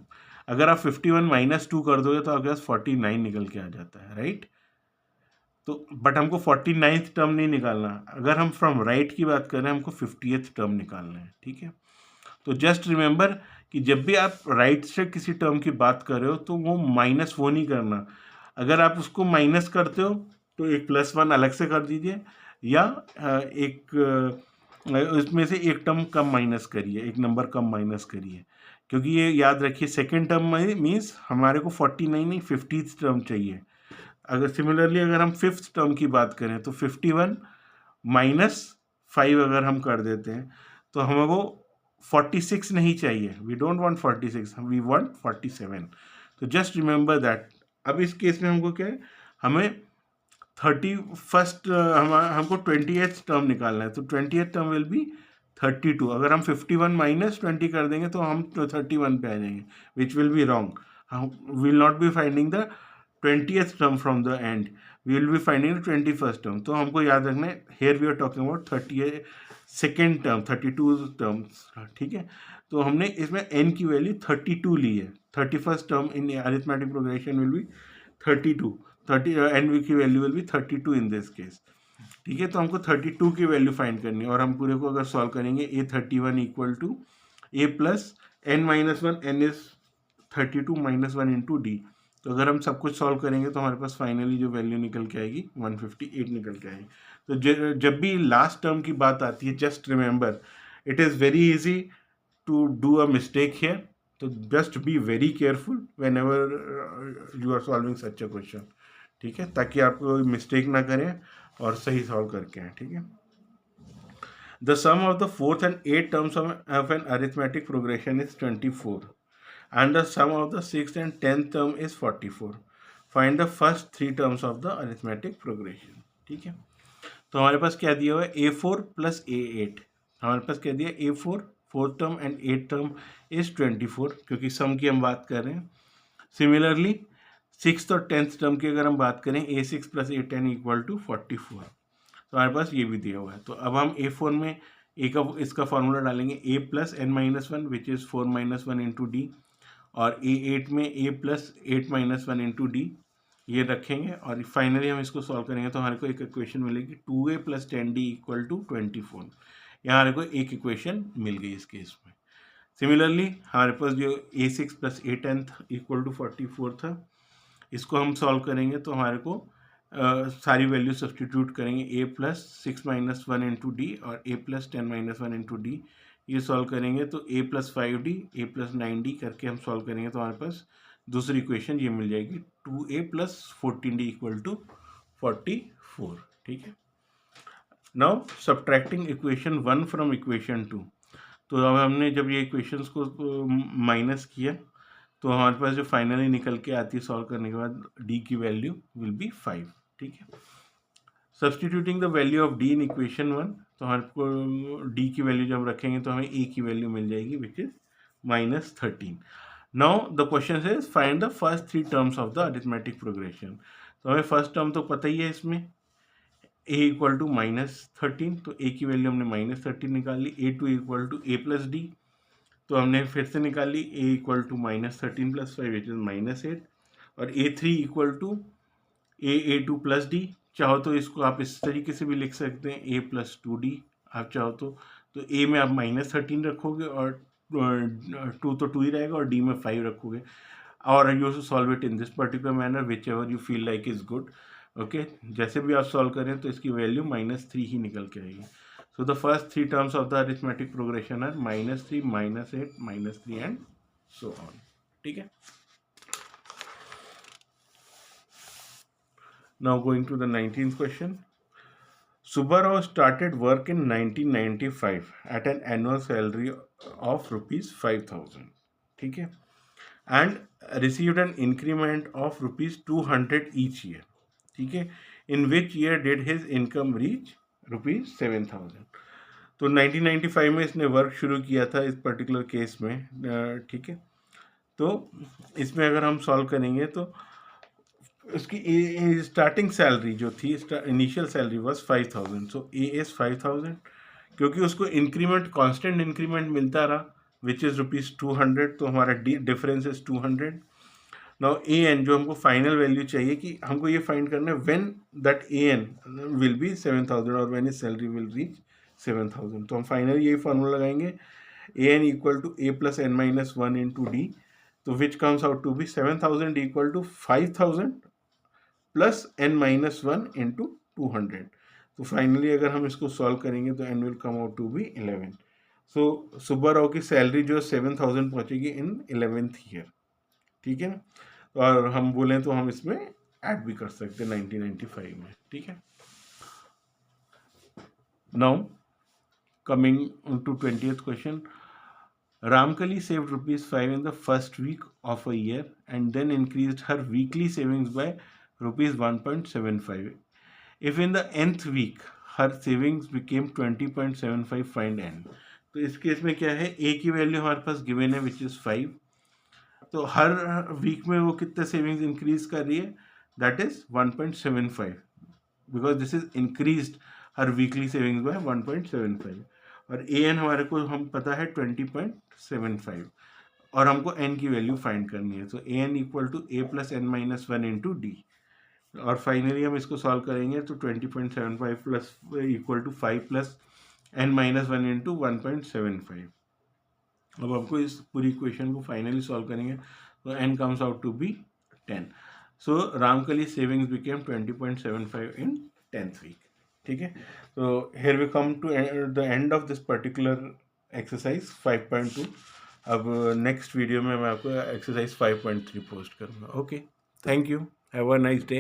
S1: अगर आप 51 माइनस 2 कर दोगे तो आपके पास 49 निकल के आ जाता है, राइट। तो बट हमको 49th टर्म नहीं निकालना। अगर हम फ्रॉम राइट की बात करें हमको 50th टर्म निकालना है। ठीक है, तो जस्ट रिमेंबर कि जब भी आप राइट से किसी टर्म की बात कर रहे हो तो वो माइनस वो नहीं करना। अगर आप उसको माइनस करते हो तो एक +1 अलग से कर दीजिए, या एक उसमें से एक टर्म कम माइनस करिए, एक नंबर कम माइनस करिए, क्योंकि ये याद रखिए सेकेंड टर्म में मीन्स हमारे को 49 नहीं 50th टर्म चाहिए। अगर सिमिलरली अगर हम 5th टर्म की बात करें तो 51 माइनस 5 अगर हम कर देते हैं तो हमको 46 नहीं चाहिए, we don't want 46, we want 47। तो जस्ट रिमेंबर दैट। अब इस केस में हमको क्या है, हमें 31st हमको 20th टर्म निकालना है, तो 20th टर्म विल बी 32। अगर हम 51 माइनस 20 कर देंगे तो हम 31 पे आ जाएंगे, विच विल बी रॉन्ग। हम will not be finding the 20th term from the end, we will be finding the 21st term. तो हमको याद रखना है, here we are talking about 32nd term, 32 terms, ठीक है। तो हमने इसमें n की वैल्यू 32 ली है। 31st term in arithmetic progression will be 32, 30 n की value will be 32 in this case, ठीक है। तो हमको 32 की वैल्यू फाइंड करनी है, और हम पूरे को अगर सॉल्व करेंगे, A31 equal to A plus n-1, n is 32 minus 1 into D. तो अगर हम सब कुछ सॉल्व करेंगे तो हमारे पास फाइनली जो वैल्यू निकल के आएगी 158 निकल के आएगी। तो जब भी लास्ट टर्म की बात आती है, just remember it is very easy to do a mistake here. तो just be very careful whenever you are solving such a question, ठीक है, ताकि आप मिस्टेक ना करें और सही सॉल्व करके आए, ठीक है। The sum of the fourth and eight terms of an arithmetic progression is 24 and the sum of the sixth and 10th term is 44. Find the first three terms of the arithmetic progression, ठीक है। तो हमारे पास क्या दिया हुआ है, A4 plus A8। हमारे पास क्या दिया, A4 fourth term and eight term is 24, क्योंकि सम की हम बात कर रहे हैं। सिमिलरली सिक्स और 10th टर्म की अगर हम बात करें, A6 plus A10 equal to 44। तो हमारे पास ये भी दिया हुआ है। तो अब हम A4 में ए का इसका फॉर्मूला डालेंगे, A plus n-1 which is 4 minus 1 into D, और A8 में A plus 8 minus 1 into D ये रखेंगे, और फाइनली हम इसको सॉल्व करेंगे तो हमारे को एक इक्वेशन मिलेगी 2A plus 10D equal to 24। यहाँ हमारे को एक इक्वेशन मिल गई इस केस में। सिमिलरली हमारे पास जो A6 plus A10 equal to 44 था, इसको हम सॉल्व करेंगे तो हमारे को सारी वैल्यू सब्सटीट्यूट करेंगे, A plus 6 minus 1 into D और A plus 10 minus 1 into D, ये सॉल्व करेंगे तो A plus 5D A plus 9D करके हम सॉल्व करेंगे तो हमारे पास दूसरी इक्वेशन ये मिल जाएगी, 2A plus 14D equal to 44, ठीक है। Now subtracting equation 1 from equation 2। तो अब हमने जब ये इक्वेशंस को माइनस किया तो हमारे पास जो फाइनली निकल के आती है सॉल्व करने के बाद, D की वैल्यू विल बी 5, ठीक है। Substituting the value of D in equation 1, तो हमारे को D की वैल्यू जब रखेंगे तो हमें A की वैल्यू मिल जाएगी which is -13। Now the question say find the first three terms of the arithmetic progression. तो हमें फर्स्ट टर्म तो पता ही है, इसमें A इक्वल टू -13, तो A की वैल्यू हमने -13 निकाल ली। A2 equal to A plus D, तो हमने फिर से निकाली A equal to -13 plus 5 which is -8, और A3 equal to A2 plus D. चाहो तो इसको आप इस तरीके से भी लिख सकते हैं, A प्लस 2D आप चाहो तो A में आप -13 रखोगे और 2 तो 2 ही रहेगा, और D में 5 रखोगे, और you solve it in this particular manner which ever you feel like is good, okay. जैसे भी आप सॉल्व करें तो इसकी वैल्यू -3 ही निकल के आएगी। So the first three terms of the arithmetic progression are -3, -8, -3 and so on, ठीक है। Now going to the 19th question. Subbarao started work in 1995 at an annual salary of rupees 5,000, ठीक है, and received an increment of rupees 200 each year, ठीक है। In which year did his income reach rupees 7,000? तो 1995 में इसने work शुरू किया था इस पर्टिकुलर केस में, ठीक है। तो इसमें अगर हम सॉल्व करेंगे तो उसकी स्टार्टिंग सैलरी जो थी, initial salary was 5,000, so A is 5,000, क्योंकि उसको इंक्रीमेंट कांस्टेंट इंक्रीमेंट मिलता रहा विच इज़ ₹200, तो हमारा difference is 200। Now A N जो हमको फाइनल वैल्यू चाहिए, कि हमको ये फाइंड करना है when that a n will be 7,000 और when is salary will reach 7,000। तो हम फाइनली यही फार्मूला लगाएंगे, a N equal to A plus n-1 into D, तो which comes out to be 7,000 equal to 5,000 plus n-1 into 200। तो finally अगर हम इसको सॉल्व करेंगे तो n will come out to be 11। So Subbarao की सैलरी जो 7,000 पहुंचेगी इन 11th ईयर, ठीक है ना। और हम बोलें तो हम इसमें ऐड भी कर सकते हैं 1995 में, ठीक है। Now coming to 20th question, Ramkali saved ₹5 in the first week of a year and then increased her weekly savings by ₹1.75. If in the nth week her savings became 20.75, find n. तो इस case में क्या है, a की value हमारे पास given है which is 5. तो हर week में वो कितना सेविंग्स इंक्रीज कर रही है, that is 1.75, because this is increased her weekly savings by 1.75. और ए एन हमारे को हम पता है 20.75 और हमको एन की वैल्यू फाइंड करनी है. तो A N equal to A plus N minus 1 into D. और फाइनली हम इसको सॉल्व करेंगे तो 20.75 plus equal to 5 plus N minus 1 into 1.75. अब हमको इस पूरी इक्वेशन को फाइनली सॉल्व करेंगे तो n comes out to be 10. So Ramkali savings became 20.75 in 10th week. ठीक है, तो here we come to the end of this particular exercise 5.2. अब नेक्स्ट वीडियो में मैं आपको एक्सरसाइज 5.3 पोस्ट करूँगा. Okay, thank you, have a nice day.